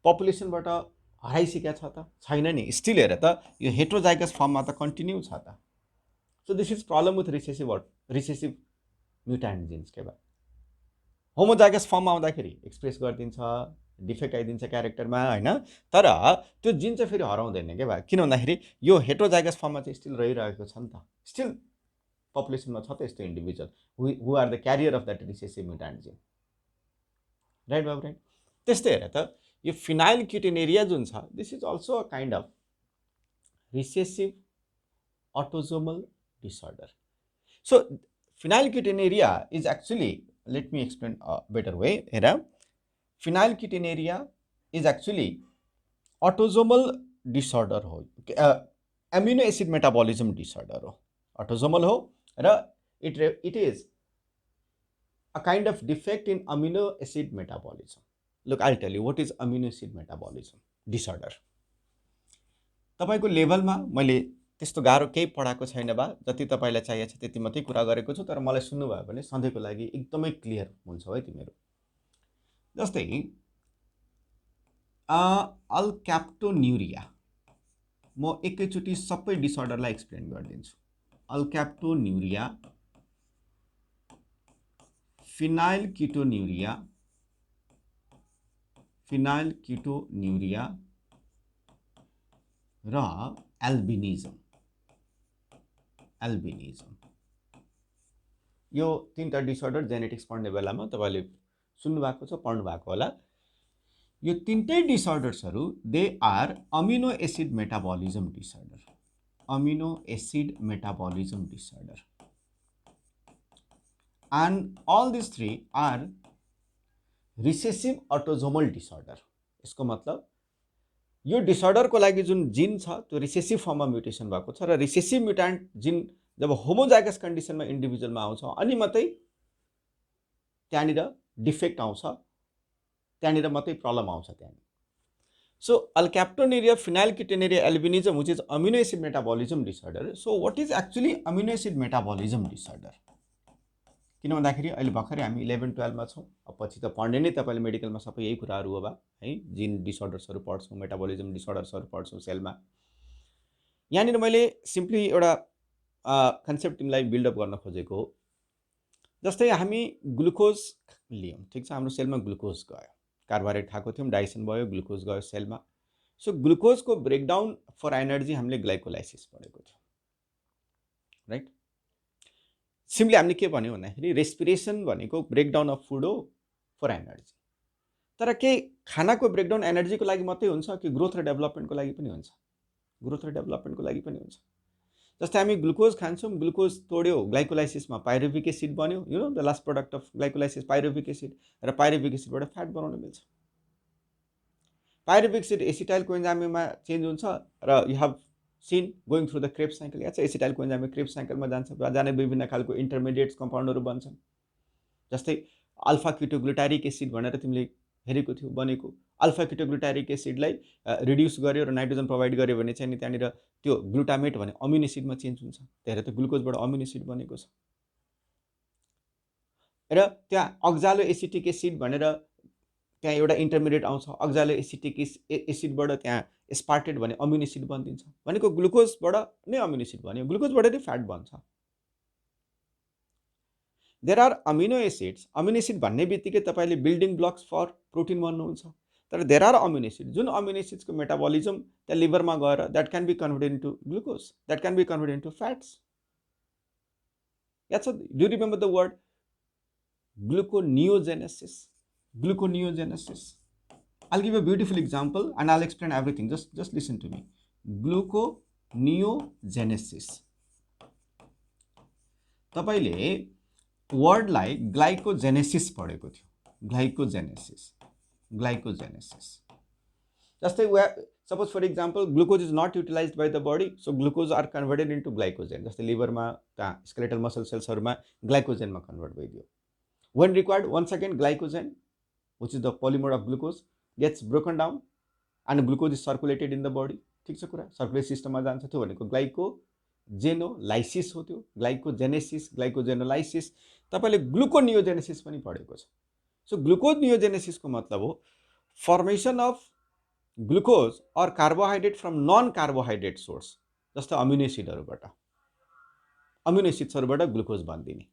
पपुलेसनबाट हराइसकेको छ त छैन नि स्टिल हेर त यो हेट्रोजाइगस फर्ममा त कन्टिन्यू छ त so this is problem with recessive mutant genes के भयो होमोजाइगस फर्ममा आउँदाखेरि एक्सप्रेस गरिदिन्छ डिफेक्ट आइदिन्छ क्यारेक्टरमा हैन तर त्यो जिन चाहिँ फेरि हराउँदैन के भयो किन भन्दाखेरि यो हेट्रोजाइगस फर्ममा चाहिँ स्टिल रहिरहेको छ नि त स्टिल पपुलेसनमा छ त यस्तो individual who are the carrier of that recessive mutant gene right बाबु राइट त्यस्तै हेर त यो फिनाइलक्युटेनुरिया जुन छ this is also a kind of recessive autosomal disorder. So phenylketonuria is actually, let me explain a better way here. Phenylketonuria is actually autosomal disorder ho, amino acid metabolism disorder ho, autosomal ho ra it is a kind of defect in amino acid metabolism. Look, I'll tell you what is amino acid metabolism disorder. तपाईको लेभलमा मैले त्यस्तो गाह्रो केही पढाएको छैन बा जति तपाईलाई चाहिएको छ त्यति मात्रै कुरा गरेको छु तर मलाई सुन्नु भयो भने सधैँको लागि एकदमै क्लियर हुन्छ है तिमीहरू जस्तै अल्क्याप्टोन्युरिया म एकैचोटी सबै डिसअर्डरलाई एक्सप्लेन गरिदिन्छु अल्क्याप्टोन्युरिया फिनाइलकेटोन्युरिया र एल्बिनिजम यो तीनटा डिसअर्डर जेनेटिक्स पढ्ने बेलामा तपाईले सुन्नु भएको छ पढ्नु भएको होला यो तीनटै डिसअर्डर्सहरु they are amino acid metabolism disorder and all these three are recessive autosomal disorder यसको मतलब यो डिसअर्डर को लागि जुन जिन छ त्यो रिसेसिभ फर्ममा म्युटेसन भएको छ र रिसेसिभ म्युटान्ट जिन जब होमोजाइगस कन्डिसनमा इन्डिभिजुअलमा आउँछ अनि मात्रै त्यहाँनिर डिफेक्ट आउँछ त्यहाँनिर मात्रै प्रब्लम आउँछ त्यहाँनिर so alkaptonuria phenylketonuria albinism which is amino acid metabolism disorder so what is actually amino acid metabolism disorder किन भन्दाखेरि अहिले भर्खरै हामी 11-12 मा छौं अब पछि त पढ्ने नै तपाईले मेडिकलमा सबै यही कुराहरु हो बा है जिन डिसअर्डर्सहरु पढ्छौं मेटाबोलिजम डिसअर्डर्सहरु पढ्छौं सेलमा यहाँनिर मैले सिम्पली एउटा कन्सेप्ट तिमीलाई बिल्ड अप गर्न खोजेको हो जस्तै हामी ग्लुकोज लियौं ठीक छ हाम्रो सेलमा ग्लुकोज गयो कार्बोहाइड्रेट खाएको थियौं डाइजेसन भयो ग्लुकोज गयो सेलमा सो ग्लुकोजको ब्रेकडाउन फर एनर्जी हामीले ग्लाइकोलाइसिस पढेको थियो राइट सिम्पली हामीले के भन्यो भन्दाखेरि रेस्पिरेसन भनेको ब्रेकडाउन अफ फुड हो फर एनर्जी तर के खानाको ब्रेकडाउन एनर्जीको लागि मात्रै हुन्छ कि ग्रोथ र डेभलपमेन्टको लागि पनि हुन्छ ग्रोथ र डेभलपमेन्टको लागि पनि हुन्छ जस्तै हामी ग्लुकोज खान्छौं ग्लुकोज तोड्यो ग्लाइकोलाइसिसमा पाइरुभिक एसिड बन्यो you know the last product of glycolysis pyruvic acid र पाइरुभिक एसिडबाट फ्याट बनाउन मिल्छ पाइरुभिक एसिड एसिटाइल कोएन्जाइममा चेन्ज हुन्छ र you have seen going through the Krebs cycle याद छ एसिटाइल कोएन्जाइम क्रेब्स साइकलमा जान्छ जाने विभिन्न खालको इन्टरमिडिएट्स कम्पाउन्डहरु बन्छन् जस्तै अल्फा कीटोग्लुटारिक एसिड भनेर तिमीले हेरेको थियौ बनेको अल्फा कीटोग्लुटारिक एसिडलाई रिड्युस गर्यो र नाइट्रोजन प्रोवाइड गर्यो भने चाहिँ नि त्यहाँनिर त्यो ग्लुटामेट भन्ने अमिनो एसिडमा चेन्ज हुन्छ त्यही त ग्लुकोजबाट अमिनो एसिड बनेको छ र त्यहाँ अक्जालो एसिटिक एसिड भनेर त्यहाँ एउटा इन्टरमिडिएट आउँछ, अक्जालो एसिटिक एसिडबाट त्यहाँ एस्पार्टेट भन्ने अमिनो एसिड बनिन्छ। भनेको ग्लुकोजबाट नै अमिनो एसिड बन्यो, ग्लुकोजबाट नै फ्याट बन्छ। देयर आर अमिनो एसिड भन्ने बित्तिकै तपाईँले बिल्डिङ ब्लक्स फर प्रोटिन भन्नुहुन्छ, तर देयर आर अमिनो एसिड, जुन अमिनो एसिड्सको मेटाबोलिजम त्यहाँ लिभरमा गएर that can be converted into glucose, that can be converted into fats. याद छ, do remember the word gluconeogenesis? Gluconeogenesis. I'll give you a beautiful example and I'll explain everything. Just listen to me. Gluconeogenesis. तपाईले वर्डलाई glycogenesis पढेको थियो, glycogenesis. जस्तै suppose for example glucose is not utilised by the body, so glucose are converted into glycogen. जस्तै लिभरमा त्यहाँ skeletal muscle सेल्सहरूमा ग्लाइकोजेनमा convert भइदियो। When required, once again glycogen, which is the polymer of glucose, gets broken down and glucose is circulated in the body. ठीक छ कुरा, circulatory सिस्टममा जान्छ, त्यो भनेको ग्लाइकोजेनोलाइसिस हो। त्यो ग्लाइकोजेनेसिस, ग्लाइकोजेनोलाइसिस। तपाईले ग्लुकोनियोजेनेसिस पनि पढेको छ। सो ग्लुकोनियोजेनेसिसको मतलब हो formation of glucose or carbohydrate from non carbohydrate source, जस्तो अमिनो एसिड्सहरूबाट ग्लुकोज बन्दिने।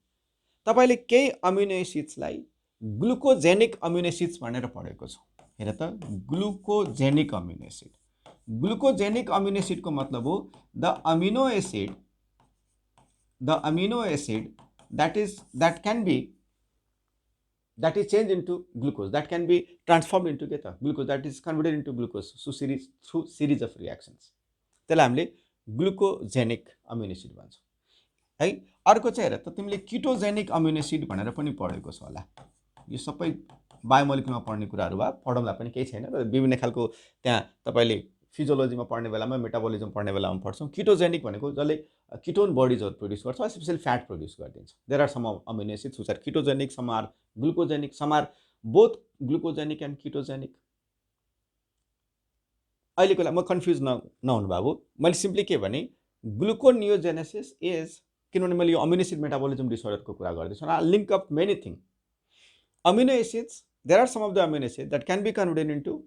तपाईले केही अमिनो एसिड्सलाई ग्लुकोजेनिक अमिनो एसिड्स भनेर पढेको छ। हेर त, glucogenic amino acid. Glucogenic amino एसिडको मतलब हो the amino acid that is changed into glucose, that can be transformed into glucose, that is converted into glucose through series of reactions। त्यसलाई हामीले ग्लुकोजेनिक अमिनो एसिड भन्छौँ है। अर्को चाहिँ हेर त, तिमीले किटोजेनिक अमिनो एसिड भनेर पनि पढेको छ होला। यो सबै बायोमोलिकुलमा पढ्ने कुराहरू भए पढौँला पनि, केही छैन। र विभिन्न खालको त्यहाँ तपाईँले फिजियोलोजीमा पढ्ने बेलामा, मेटाबोलिजम पढ्ने बेलामा पढ्छौँ। किटोजेनिक भनेको जसले किटोन बडिजहरू प्रोड्युस गर्छ, स्पेशली फ्याट प्रोड्युस गरिदिन्छ। There are some amino acids which are ketogenic, some are glucogenic, some are both glucogenic and ketogenic. अहिलेको लागि म कन्फ्युज नहुनु बाबु, मैले सिम्पली के भने ग्लुकोनियोजेनेसिस इज, किनभने मैले यो अमिनो एसिड मेटाबोलिजम डिसअर्डरको कुरा गर्दैछु, link of many thing. Amino acids, there are some of the amino acid that can be converted into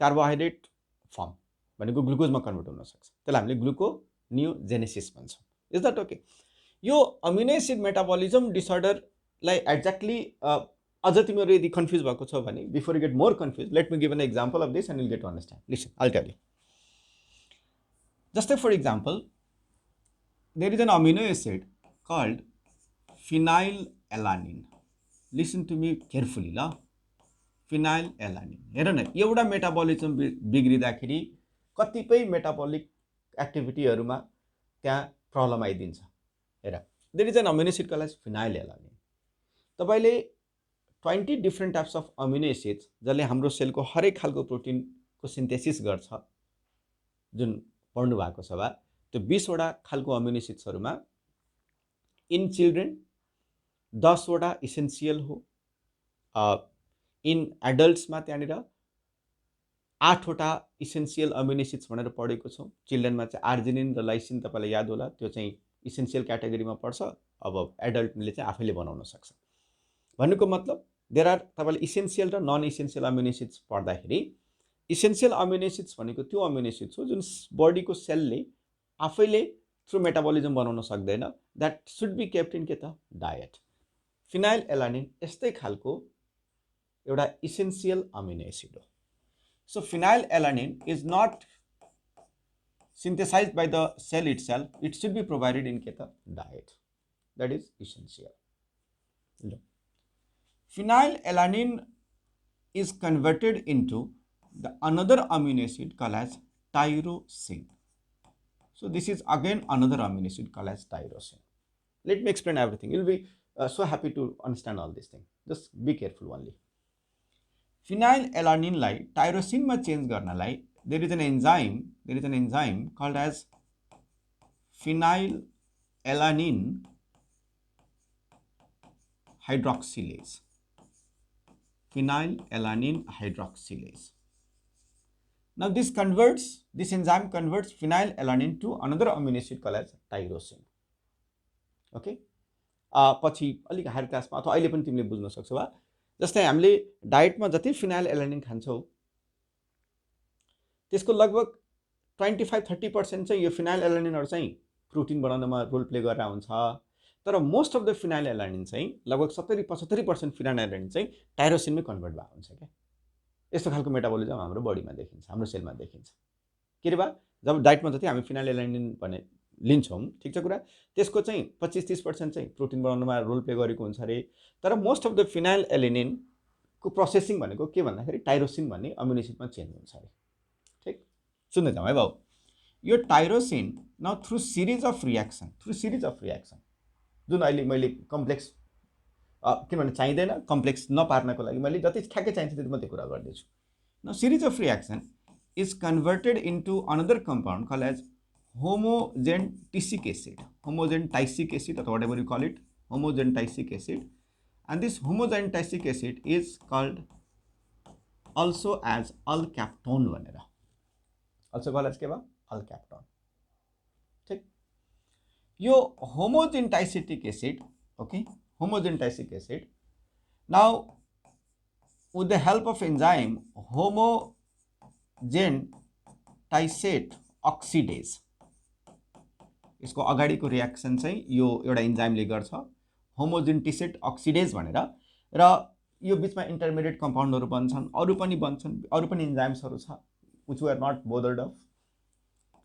carbohydrate form, भनेको ग्लुकोजमा कन्भर्ट हुन सक्छ। त्यसलाई हामीले ग्लुकोनियोजेनेसिस भन्छौँ। Is that okay? यो अमिनो एसिड मेटाबोलिजम डिसअर्डरलाई एक्ज्याक्टली अझ तिमीहरू यदि कन्फ्युज भएको छ भने, before you get more confuse, let me give an example of this and you get to understand. Listen, I'll tell you. जस्तै for example, there is an amino acid called phenylalanine. Listen to me carefully, la. Phenylalanine. हेर न, एउटा metabolism बिग्रिँदाखेरि कतिपय metabolic एक्टिभिटीहरूमा त्यहाँ problem आइदिन्छ। हेर, there is an amino acid called as phenylalanine. तपाईले 20 different types of amino acids जसले हाम्रो सेलको हरेक खालको प्रोटिनको सिन्थेसिस गर्छ, जुन पढ्नु भएको छ बा, त्यो 20 वटा खालको अमिनो एसिड्सहरूमा इन चिल्ड्रेन 10 वटा इसेन्सियल हो। इन एडल्ट्समा त्यहाँनिर 8 वटा इसेन्सियल अमिनो एसिड्स भनेर पढेको छौँ। चिल्ड्रेनमा चाहिँ आर्जिनिन र लाइसिन, तपाईँलाई याद होला, त्यो चाहिँ इसेन्सियल क्याटेगोरीमा पर्छ। अब एडल्टले चाहिँ आफैले बनाउन सक्छ। भन्नुको मतलब देयर आर, तपाईँले इसेन्सियल र नन इसेन्सियल अमिनो एसिड्स पढ्दाखेरि, इसेन्सियल अमिनो एसिड्स भनेको त्यो अमिनो एसिड्स हो जुन बडीको सेलले आफैले थ्रु मेटाबोलिजम बनाउन सक्दैन, that should be kept in के त डायट। फिनाइलएलानिन यस्तै खालको एउटा इसेन्सियल अमिनो एसिड हो। So phenylalanine is not synthesized by the cell itself, it should be provided in the diet, that is essential. Phenylalanine is converted into the another amino acid called as tyrosine. So this is again another amino acid called as tyrosine. Let me explain everything. You'll be so happy to understand all these things. Just be careful only. Phenylalanine लाई tyrosine मा change गर्नलाई there is an enzyme called as phenylalanine hydroxylase. Phenylalanine hydroxylase. Now this enzyme converts phenylalanine to another amino acid called as tyrosine. Okay? पछि अलिक higher क्लासमा अथवा अहिले पनि तिमीले बुझ्न सक्छौ बा, जस्तै हामीले डाइटमा जति फिनाइल एलानिन खान्छौँ त्यसको लगभग 25-30% चाहिँ यो फिनाइल एलानिनहरु चाहिँ प्रोटिन बनाउनमा रोल प्ले गरेर हुन्छ। तर most of the phenyl alanine चाहिँ लगभग 70-75% फिनाइल एलानिन चाहिँ टाइरोसिनमै कन्भर्ट भएको हुन्छ क्या। यस्तो खालको मेटाबोलिजम हाम्रो बडीमा देखिन्छ, हाम्रो सेलमा देखिन्छ। के रे बा, जब डाइटमा जति हामी फिनाइल एलानिन भने लिन्छौँ, ठिक छ कुरा, त्यसको चाहिँ 25-30% चाहिँ प्रोटिन बनाउनमा रोल प्ले गरेको हुन्छ अरे। तर मोस्ट अफ द फिनाइल एलानिनको प्रोसेसिङ भनेको के भन्दाखेरि टाइरोसिन भन्ने अमिनो एसिडमा चेन्ज हुन्छ अरे। ठिक, सुन्दै जाउँ है बाउ। यो टाइरोसिन न थ्रु सिरिज अफ रियाक्सन जुन अहिले मैले कम्प्लेक्स किनभने चाहिँदैन, कम्प्लेक्स नपार्नको लागि मैले जति ठ्याक्कै चाहिन्छ त्यति मात्रै कुरा गर्दैछु। न series of reaction is converted into another compound called as homogentisic acid, homogentisic acid, or whatever you call it, homogentisic acid. And this homogentisic acid is called also as alkaptone vanera. Also called as के बा, alkaptone. ठीक, यो homogentisic acid, okay, homogentisic acid. Now, with the help of enzyme homogentisate oxidase, यसको अगाडिको reaction चाहिँ यो एउटा इन्जाइमले गर्छ, होमोजेन्टिसेट अक्सिडेज भनेर। र यो बिचमा इन्टरमिडिएट कम्पाउन्डहरु बन्छन्, अरु पनि इन्जाइम्सहरु छ which we are not bothered of.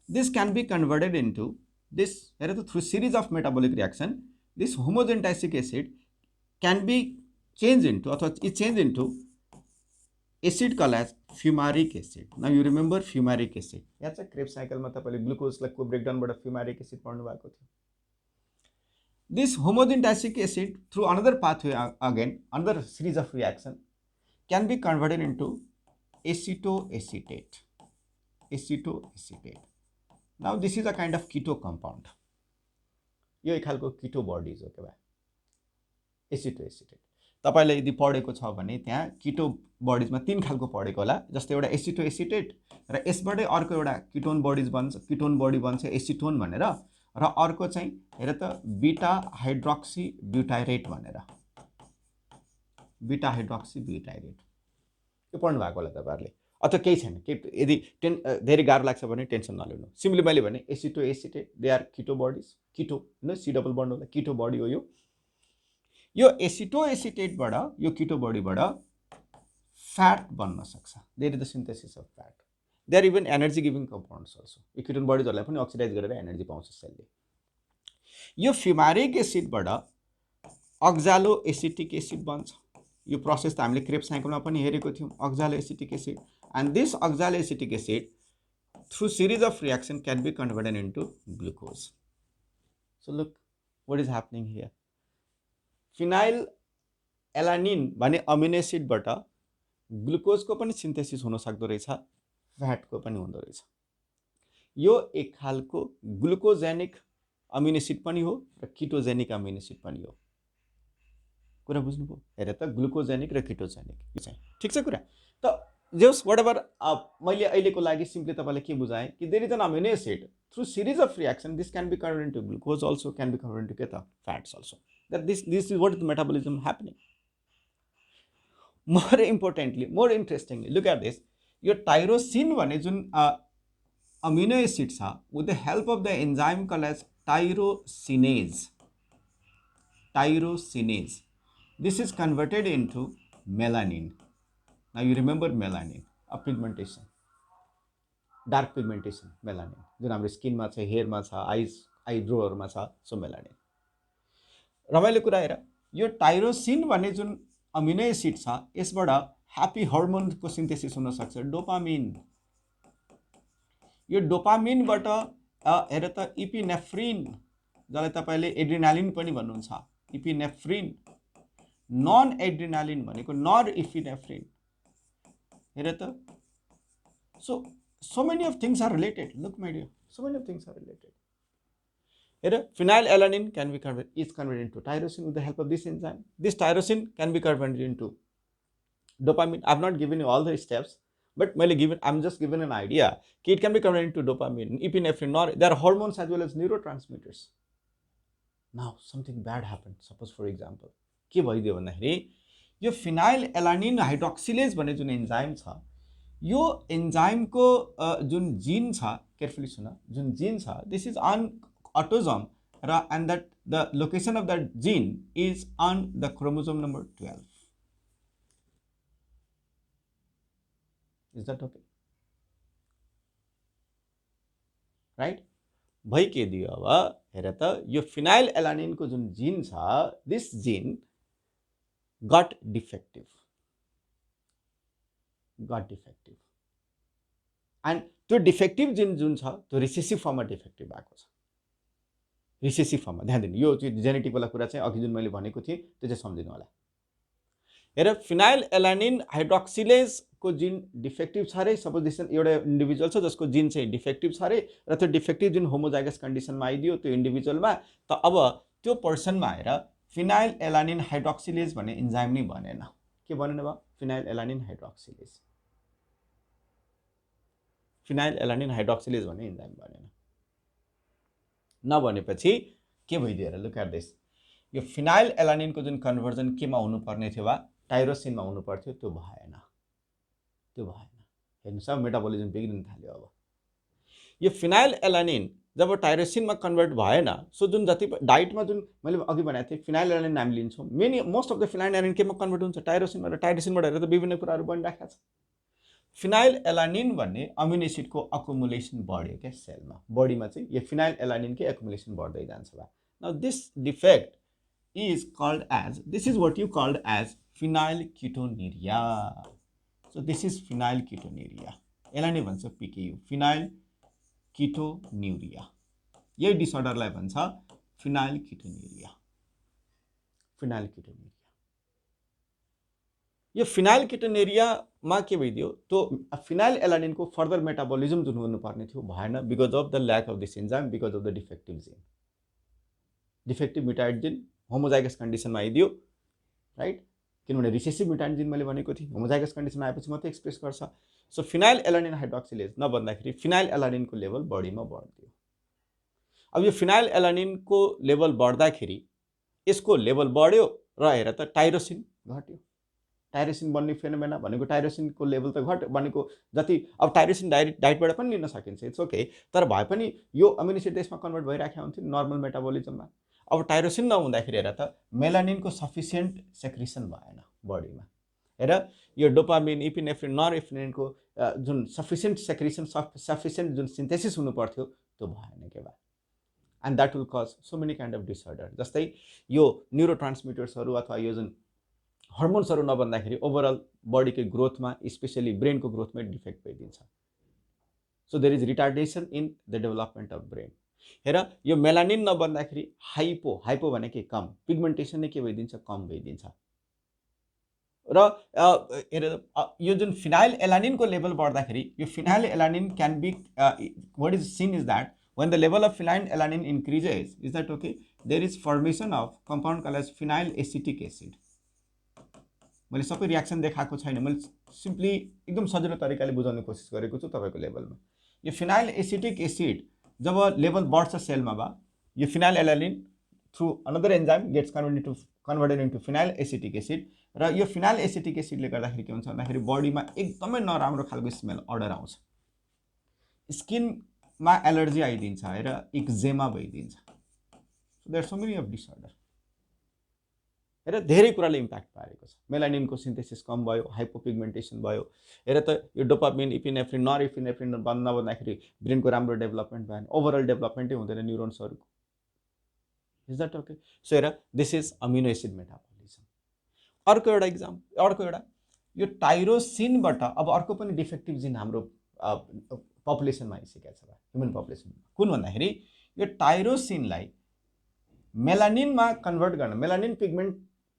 This can be converted into this, through series of metabolic reaction, this homogentisic acid can be changed into, or it changed into acid called as fumaric acid. Now you remember fumaric acid. यहाँ चाहिँ Krebs साइकलमा तपाईले ग्लुकोजको ब्रेकडाउनबाट फ्युमारिक acid पढ्नु भएको थियो। This homogentisic acid through another pathway, again another series of reaction, can be converted into acetoacetate. Now this is a kind of keto compound. यो एक खालको कीटो बडीज हो के भाइ, एसिटोएसिटेट। तपाईले यदि पढेको छ भने त्यहाँ कीटो बडीजमा तीन खालको पढेको होला, जस्तै एउटा एसिटोएसिटेट र यसबाटै अर्को एउटा कीटोन बडीज बन्छ, कीटोन बडी बन्छ एसिटोन भनेर, र अर्को चाहिँ हेर त बीटा हाइड्रोक्सी ब्युटाइरेट भनेर, बीटा हाइड्रोक्सी ब्युटाइरेट। यो पढ्नु भएको होला तपाईहरुले, अथवा केही छैन, यदि धेरै गाह्रो लाग्छ भने टेन्सन नलिनु। सिम्पली मैले भने एसिटोएसिटेट, दे आर कीटो बडीज, कीटो हैन, सी डबल बन्ड होला, कीटो बडी हो यो एसिटोएसिटेटबाट, यो कीटो बडीबाट फ्याट बन्न सक्छ। There is the synthesis of fat. They are even energy giving compounds also. यो कीटोन बडीजहरुलाई पनि अक्सिडाइज गरेर एनर्जी पाउँछ सेलले। यो फ्युमारिक एसिडबाट अक्जालो एसिटिक एसिड बन्छ। यो प्रोसेस त हामीले क्रेब्स साइकलमा पनि हेरेको थियौं, अक्जालो एसिटिक एसिड। And this oxaloacetic acid through series of reaction can be converted into glucose. So look what is happening here. Phenylalanine भन्ने अमिनो एसिडबाट ग्लुकोजको पनि सिन्थेसिस हुन सक्दो रहेछ, फ्याटको पनि हुँदो रहेछ। यो एक खालको ग्लुकोजेनिक अमिनो एसिड पनि हो र कीटोजेनिक अमिनो एसिड पनि हो। कुरा बुझ्नुभयो? हेर त, ग्लुकोजेनिक र कीटोजेनिक यो चाहिँ ठीक छ कुरा। त जस्ट व्हाटएभर मैले अहिलेको लागि सिम्पली तपाईलाई के बुझाएँ कि there is an amino acid through series of reaction, this can be converted into glucose also, can be converted into के त fats also. That this is what is the metabolism happening. More importantly, more interestingly, look at this. यो tyrosine भन्ने जुन amino acid छ, with the help of the enzyme called as tyrosinase, this is converted into melanin. Now you remember melanin, a pigmentation, dark pigmentation, melanin, जुन हाम्रो स्किनमा छ, हेयरमा छ, आइब्रोहरुमा छ, सो मेलानिन। रमाइलो कुरा हेर, यो टाइरोसिन भन्ने जुन अमिनो एसिड छ, यसबाट ह्याप्पी हार्मोनको सिन्थेसिस हुन सक्छ, डोपामिन। यो डोपामिनबाट हेर त इपिनेफ्रिन, जसलाई तपाईले एड्रिनालिन पनि भन्नुहुन्छ, इपिनेफ्रिन, नन एड्रिनालिन भनेको नर इपिनेफ्रिन। हेर त, so many of things are related. Look my dear, so many of things are related. Here phenylalanine is converted into tyrosin with the help of this enzyme. This tyrosin can be converted into dopamine. I have not given you all the steps, but I'm just giving an idea. It can be converted into dopamine, epinephrine, there are hormones as well as neurotransmitters. Now something bad happened. Suppose for example, के भइदियो भन्दाखेरि यो phenyl alanine hydroxylase भन्ने जुन enzyme छ, यो एन्जाइमको जुन जिन छ, केयरफुली सुन, जुन जिन छ, दिस इज अन अटोजोम र and that the location of that gene is on the chromosome number 12. Is that okay? Right? भइदियो अब हेर त, यो फिनाइल एलानिनको जुन जिन छ, दिस जिन गट डिफेक्टिभ एन्ड त्यो डिफेक्टिभ जिन जुन छ त्यो रिसेसिभ फर्ममा डिफेक्टिभ भएको छ, रिसेसिभ फर्ममा। ध्यान दिनु, यो चाहिँ जेनेटिक वाला कुरा चाहिँ अघि जुन मैले भनेको थिएँ त्यो चाहिँ सम्झिनु होला। हेर, फिनाइल एलानिन हाइड्रोक्सिलेजको जिन डिफेक्टिभ छ अरे, सपोज दिस एउटा इन्डिभिजुअल छ जसको जिन चाहिँ डिफेक्टिभ छ अरे, र त्यो डिफेक्टिभ जिन होमोजाइगस कन्डिसनमा आइदियो त्यो इन्डिभिजुअलमा, त अब त्यो पर्सनमा आएर फिनाइल एलानिन हाइड्रोक्सिलेज भन्ने इन्जाइम नै बनेन। के बनेन भयो? Phenyl alanine hydroxylase. Phenyl alanine hydroxylase भन्ने इन्जाइम बनेन। नबनेपछि के भइदियो र? लुक एट दिस, यो फिनाइल एलानिनको जुन कन्भर्जन केमा हुनुपर्ने थियो, वा टाइरोसिनमा हुनु पर्थ्यो, त्यो भएन। हेर्नुहोस्, अब मेटाबोलिजम बिग्रिन थाल्यो। अब यो फिनाइल एलानिन जब टाइरोसिनमा कन्भर्ट भएन, सो जुन जति डाइटमा जुन मैले अघि भनेको थिएँ फिनाइल एलानिन हामी लिन्छौँ, most of the phenyl alanine केमा कन्भर्ट हुन्छ? टाइरोसिनमा, र टाइरोसिनबाट हेरेर त विभिन्न कुराहरू बनिराखेको छ। फिनाइल एलानिन भन्ने अमिनो एसिडको अकुमुलेसन बढ्यो क्या सेलमा, बडीमा चाहिँ यो फिनाइल एलानिनकै एकुमुलेसन बढ्दै जान्छ। Now this defect is called as, this is what you called as phenylketonuria. So this is phenylketonuria. यसलाई नै भन्छ PKU, phenylketonuria. यही डिसअर्डरलाई भन्छ phenylketonuria. यो phenylketonuria के भइदियो? त्यो फिनाइल एलानिनको फर्दर मेटाबोलिजम जुन हुनुपर्ने थियो भएन, because of the lack of this enzyme, because of the defective gene, defective mutated gene homozygous कन्डिसनमा आइदियो, राइट? किनभने रिसेसिभ म्युटान्ट जिन मैले भनेको थिएँ होमोजाइगस कन्डिसनमा आएपछि मात्रै एक्सप्रेस गर्छ। सो फिनाइल एलानिन हाइड्रोक्सिलेज नबन्दाखेरि फिनाइल एलानिनको लेभल बडीमा बढ्दियो। अब यो फिनाइल एलानिनको लेभल बढ्दाखेरि यसको लेभल बढ्यो र हेर त टाइरोसिन घट्यो। टाइरोसिन बन्ने फेनोमेना भनेको टाइरोसिनको लेभल त घट्यो भनेको जति, अब टाइरोसिन डाइटबाट पनि लिन सकिन्छ, इट्स ओके, तर भए पनि यो अमिनो एसिड त्यसमा कन्भर्ट भइराखेको हुन्थ्यो नर्मल मेटाबोलिजममा। अब टाइरोसिन नहुँदाखेरि हेर त मेलानिनको सफिसियन्ट सेक्रिसन भएन बडीमा। हेर, यो डोपामिन, इपिनेफ्रिन, नरएफ्रिनको जुन सफिसियन्ट सेक्रिसन, सफिसियन्ट जुन सिन्थेसिस हुनु पर्थ्यो त्यो भएन के भए, and that will cause so many kind of disorder. जस्तै यो न्युरो ट्रान्समिटर्सहरू अथवा यो जुन हर्मोन्सहरू नबन्दाखेरि ओभरअल बडीको ग्रोथमा, स्पेसली ब्रेनको ग्रोथमा डिफेक्ट भइदिन्छ। So there is retardation in the development of brain. हेर, यो मेलानिन नबन्दाखेरि हाइपो भनेकै कम, पिगमेन्टेसन नै के भइदिन्छ? कम भइदिन्छ। र हेर, यो जुन फिनाइल एलानिनको लेभल बढ्दाखेरि यो phenylalanine can be, what is seen is that when the level of phenyl alanine increases, is that okay, there is formation of compound called as phenyl acetic acid. मैले सबै reaction देखाएको छैन, मैले simply एकदम सजिलो तरिकाले बुझाउने कोसिस गरेको छु तपाईको लेभलमा। यो फिनाइल एसिटिक एसिड जब लेभल बढ्छ सेलमा बा, यो phenylalanine through another enzyme gets converted into phenylacetic acid, र यो फिनाइल एसिटिक एसिडले गर्दाखेरि के हुन्छ भन्दाखेरि बडीमा एकदमै नराम्रो खालको स्मेल, अडर आउँछ, स्किनमा एलर्जी आइदिन्छ, र एक्जेमा भइदिन्छ। There are so many of disorder. हेर, धेरै कुराले इम्प्याक्ट पारेको छ। मेलानिनको सिन्थेसिस कम भयो, हाइपोपिगमेन्टेसन भयो। हेर त, यो डोपामिन, इपिनेफ्रिन, नरएपिनेफ्रिन बन्द नबन्दाखेरि ब्रेनको राम्रो डेभलपमेन्ट भएन, ओभरअल डेभलपमेन्टै हुँदैन न्युरोन्सहरूको। Is that okay? सो हेर, this is amino acid metabolism. अर्को एउटा यो टाइरोसिनबाट अब अर्को पनि डिफेक्टिभ जिन हाम्रो पपुलेसनमा आइसकेको छ, ह्युमन पपुलेसनमा। कुन भन्दाखेरि यो टाइरोसिनलाई मेलानिनमा कन्भर्ट गर्न, मेलानिन पिगमेन्ट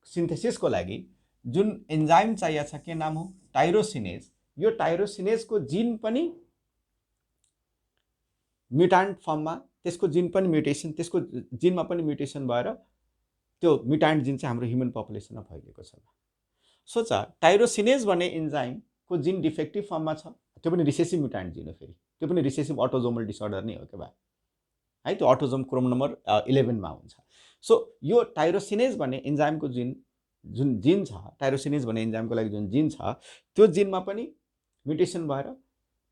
सिन्थेसिसको लागि जुन एन्जाइम चाहिएको छ, के नाम हो? टाइरोसिनेज। यो टाइरोसिनेजको जिन पनि म्युटान्ट फर्ममा, त्यसको जिन पनि म्युटेसन, त्यसको जिनमा पनि म्युटेसन भएर त्यो म्युटान्ट जिन चाहिँ हाम्रो ह्युमन पपुलेसनमा फैलिएको छ। सोच, टाइरोसिनेज भन्ने एन्जाइमको जिन डिफेक्टिभ फर्ममा छ, त्यो पनि रिसेसिभ म्युटान्ट जिन हो, फेरि त्यो पनि रिसेसिभ अटोजोमल डिसअर्डर नै हो के भए है, त्यो अटोजोम क्रोम नम्बर 11 मा हुन्छ। सो यो टाइरोसिनेज भन्ने एन्जाइमको जिन जुन जिन छ टाइरोसिनेज भन्ने एन्जाइमको लागि जुन जिन छ त्यो जिनमा पनि म्युटेसन भएर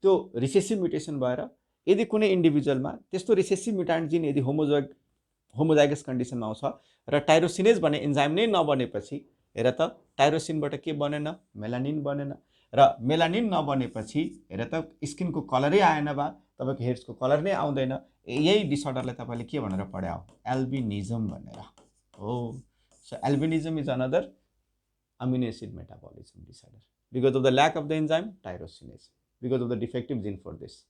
त्यो रिसेसिभ म्युटेसन भएर यदि कुनै इन्डिभिजुअलमा त्यस्तो रिसेसिभ म्युटान्ट जिन यदि होमोजाइगस कन्डिसनमा आउँछ र टाइरोसिनेज भन्ने एन्जाइम नै नबनेपछि हेर त टाइरोसिनबाट के बनेन, मेलानिन बनेन, र मेलानिन नबनेपछि हेर त स्किनको कलरै आएन बा तपाईँको हेयर्सको कलर नै आउँदैन। यही डिसअर्डरलाई तपाईँले के भनेर पढ्या हो, एल्बिनिजम भनेर हो। So albinism is another amino acid metabolism disorder because of the lack of the enzyme tyrosinase, because of the defective gene for this.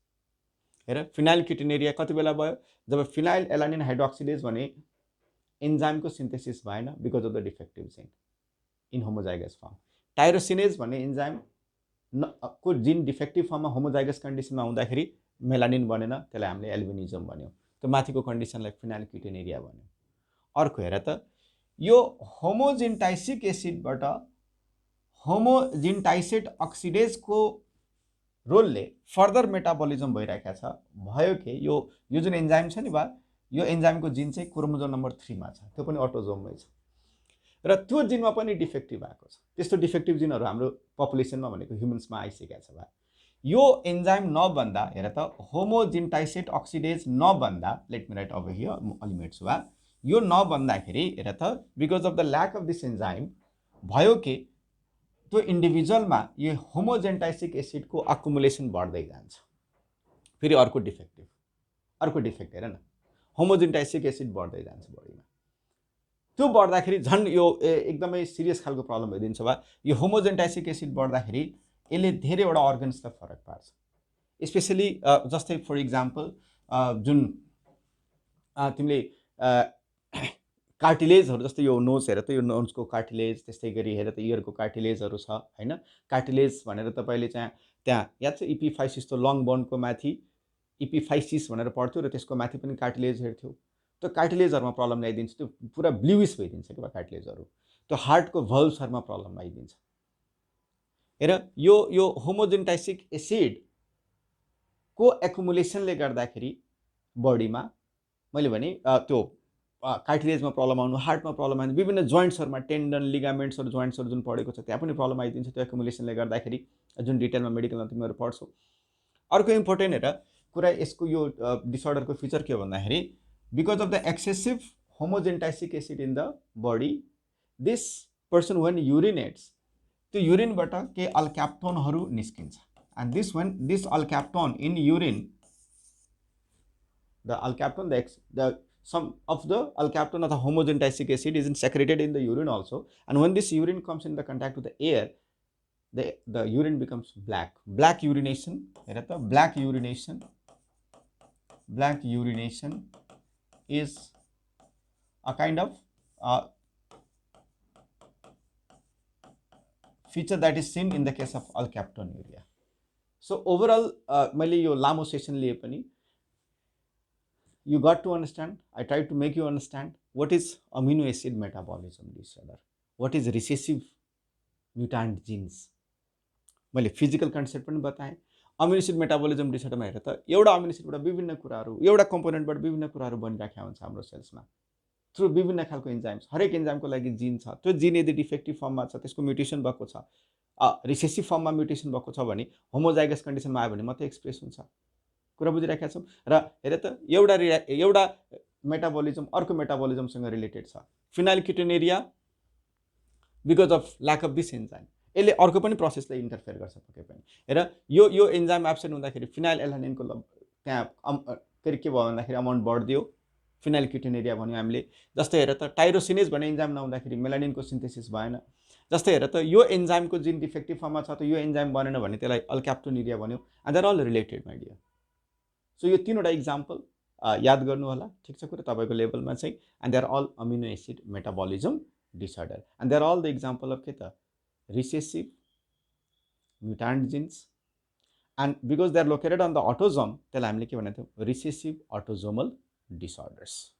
हेर फिनाइलकेटोनुरिया कति बेला भयो, जब फिनाइल एलानिन हाइड्रोक्सिलेज भने एन्जाइमको सिन्थेसिस भएन बिकज अफ द डिफेक्टिभ जिन in homozygous form. टाइरोसिनेज भन्ने enzyme को जिन डिफेक्टिभ फर्ममा होमोजाइगस कन्डिसनमा हुँदाखेरि मेलानिन बनेन, त्यसलाई हामीले एल्बिनिजम भन्यौँ। त्यो माथिको कन्डिसनलाई फिनाइलकेटोनुरिया भन्यौँ। अर्को हेर त यो होमोजिन्टाइसिक एसिडबाट होमोजिन्टाइसेट अक्सिडेजको रोलले फर्दर मेटाबोलिजम भइरहेको छ। भयो कि यो जुन एन्जाइम छ नि बा, यो एन्जाइमको जिन चाहिँ क्रोमोजोम नम्बर 3 मा छ, त्यो पनि अटोजोममै छ, र त्यो जिनमा पनि डिफेक्टिभ आएको छ। त्यस्तो डिफेक्टिभ जिनहरू हाम्रो पपुलेसनमा भनेको ह्युमन्समा आइसकेको छ। बा यो एन्जाइम नबन्दा हेर त होमोजिन्टाइसेट अक्सिडेज नबन्दा, let me write over here, म अलि मेट्छु बा, यो नबन्दाखेरि हेर त because of the lack of this enzyme भयो कि त्यो इन्डिभिजुअलमा यो होमोजेन्टाइसिक एसिडको अकुमुलेसन बढ्दै जान्छ। फेरि अर्को डिफेक्ट हेर न, होमोजेन्टाइसिक एसिड बढ्दै जान्छ बडीमा। त्यो बढ्दाखेरि झन् यो एकदमै सिरियस खालको प्रब्लम भइदिन्छ। बा यो होमोजेन्टाइसिक एसिड बढ्दाखेरि यसले धेरैवटा अर्गन्सलाई फरक पार्छ। स्पेसली जस्तै फर इक्जाम्पल जुन तिमीले कार्टिलेजहरू, जस्तै यो नोज हेर त, यो नोजको कार्टिलेज, त्यस्तै गरी हेर त इयरको कार्टिलेजहरू छ हैन। कार्टिलेज भनेर तपाईँले चाहिँ त्यहाँ याद छ इपिफाइसिस, त लङ बोनको माथि इपिफाइसिस भनेर पढ्थ्यो र त्यसको माथि पनि कार्टिलेज हेर्थ्यो। त्यो कार्टिलेजहरूमा प्रब्लम ल्याइदिन्छ, त्यो पुरा ब्लुइस भइदिन्छ कि कार्टिलेजहरू। त्यो हार्टको भल्भ्सहरूमा प्रब्लम आइदिन्छ। हेर यो होमोजेन्टाइसिक एसिडको एकुमुलेसनले गर्दाखेरि बडीमा मैले भने त्यो कार्टिलेजमा प्रब्लम आउनु, हार्टमा प्रब्लम आउनु, विभिन्न जोइन्ट्सहरूमा टेन्डन, लिगामेन्ट्सहरू, जोइन्ट्सहरू जुन पढेको छ त्यहाँ पनि प्रब्लम आइदिन्छ त्यो एकुमुलेसनले गर्दाखेरि, जुन डिटेलमा मेडिकलमा तिमीहरू पढ्छौ। अर्को इम्पोर्टेन्ट हेर कुरा यसको यो डिसअर्डरको फिचर के भन्दाखेरि because of the excessive homogentisic acid in the body, this person when urinates, त्यो युरिनबाट के अल्क्याप्टोनहरू निस्किन्छ, and this alkapton in urine, the alkapton, some of the alkapton of the homogentic acid is secreted in the urine also, and when this urine comes in the contact with the air, the urine becomes black urination. Black urination is a kind of feature that is seen in the case of Alkaptonuria. So overall मैले यो लामो session लिए पनि you got to understand, I tried to make you understand what is amino acid metabolism disorder, what is recessive mutant genes. मैले physical concept पनि बताएँ। Amino acid metabolism डिसअर्डरमा हेर त एउटा अमिनो एसिडबाट विभिन्न कुराहरू, एउटा कम्पोनेन्टबाट विभिन्न कुराहरू बनिरहेका हुन्छ हाम्रो सेल्समा थ्रु विभिन्न खालको एन्जाइम्स। हरेक एन्जाइमको लागि जिन छ, त्यो जिन यदि डिफेक्टिभ फर्ममा छ, त्यसको म्युटेसन भएको छ, रिसेसिभ फर्ममा म्युटेसन भएको छ भने होमोजाइगस कन्डिसनमा आयो भने मात्रै एक्सप्रेस हुन्छ। कुरा बुझिरहेका छौँ। र हेर त एउटा मेटाबोलिजम अर्को मेटाबोलिजमसँग रिलेटेड छ। Phenylketonuria because of lack of this enzyme, यसले अर्को पनि प्रोसेसलाई इन्टरफेयर गर्छ पक्कै पनि। हेर यो एन्जाइम एब्सेन्ट हुँदाखेरि फिनाइल एलानिनको त्यहाँ के भयो भन्दाखेरि अमाउन्ट बढ्दियो, फिनाइलकेटोनुरिया भन्यो हामीले। जस्तै हेर त टाइरोसिनेज भन्ने एन्जाइम नहुँदाखेरि मेलानिनको सिन्थेसिस भएन। जस्तै हेर त यो एन्जाइमको जिन डिफेक्टिभ फर्ममा छ, त यो एन्जाइम बनेन भने त्यसलाई अल्क्याप्टोनुरिया भन्यो, and they are all related my dear. So यो तीनवटा इक्जाम्पल याद गर्नु होला, ठिक छ कुरा तपाईँको लेभलमा चाहिँ, and they are all amino acid metabolism disorder, and they are all the example of के त recessive mutant genes, and because they are located on the autosome, त्यसलाई हामीले के भनेको थियौँ, रिसेसिभ अटोजोमल डिसअर्डर्स।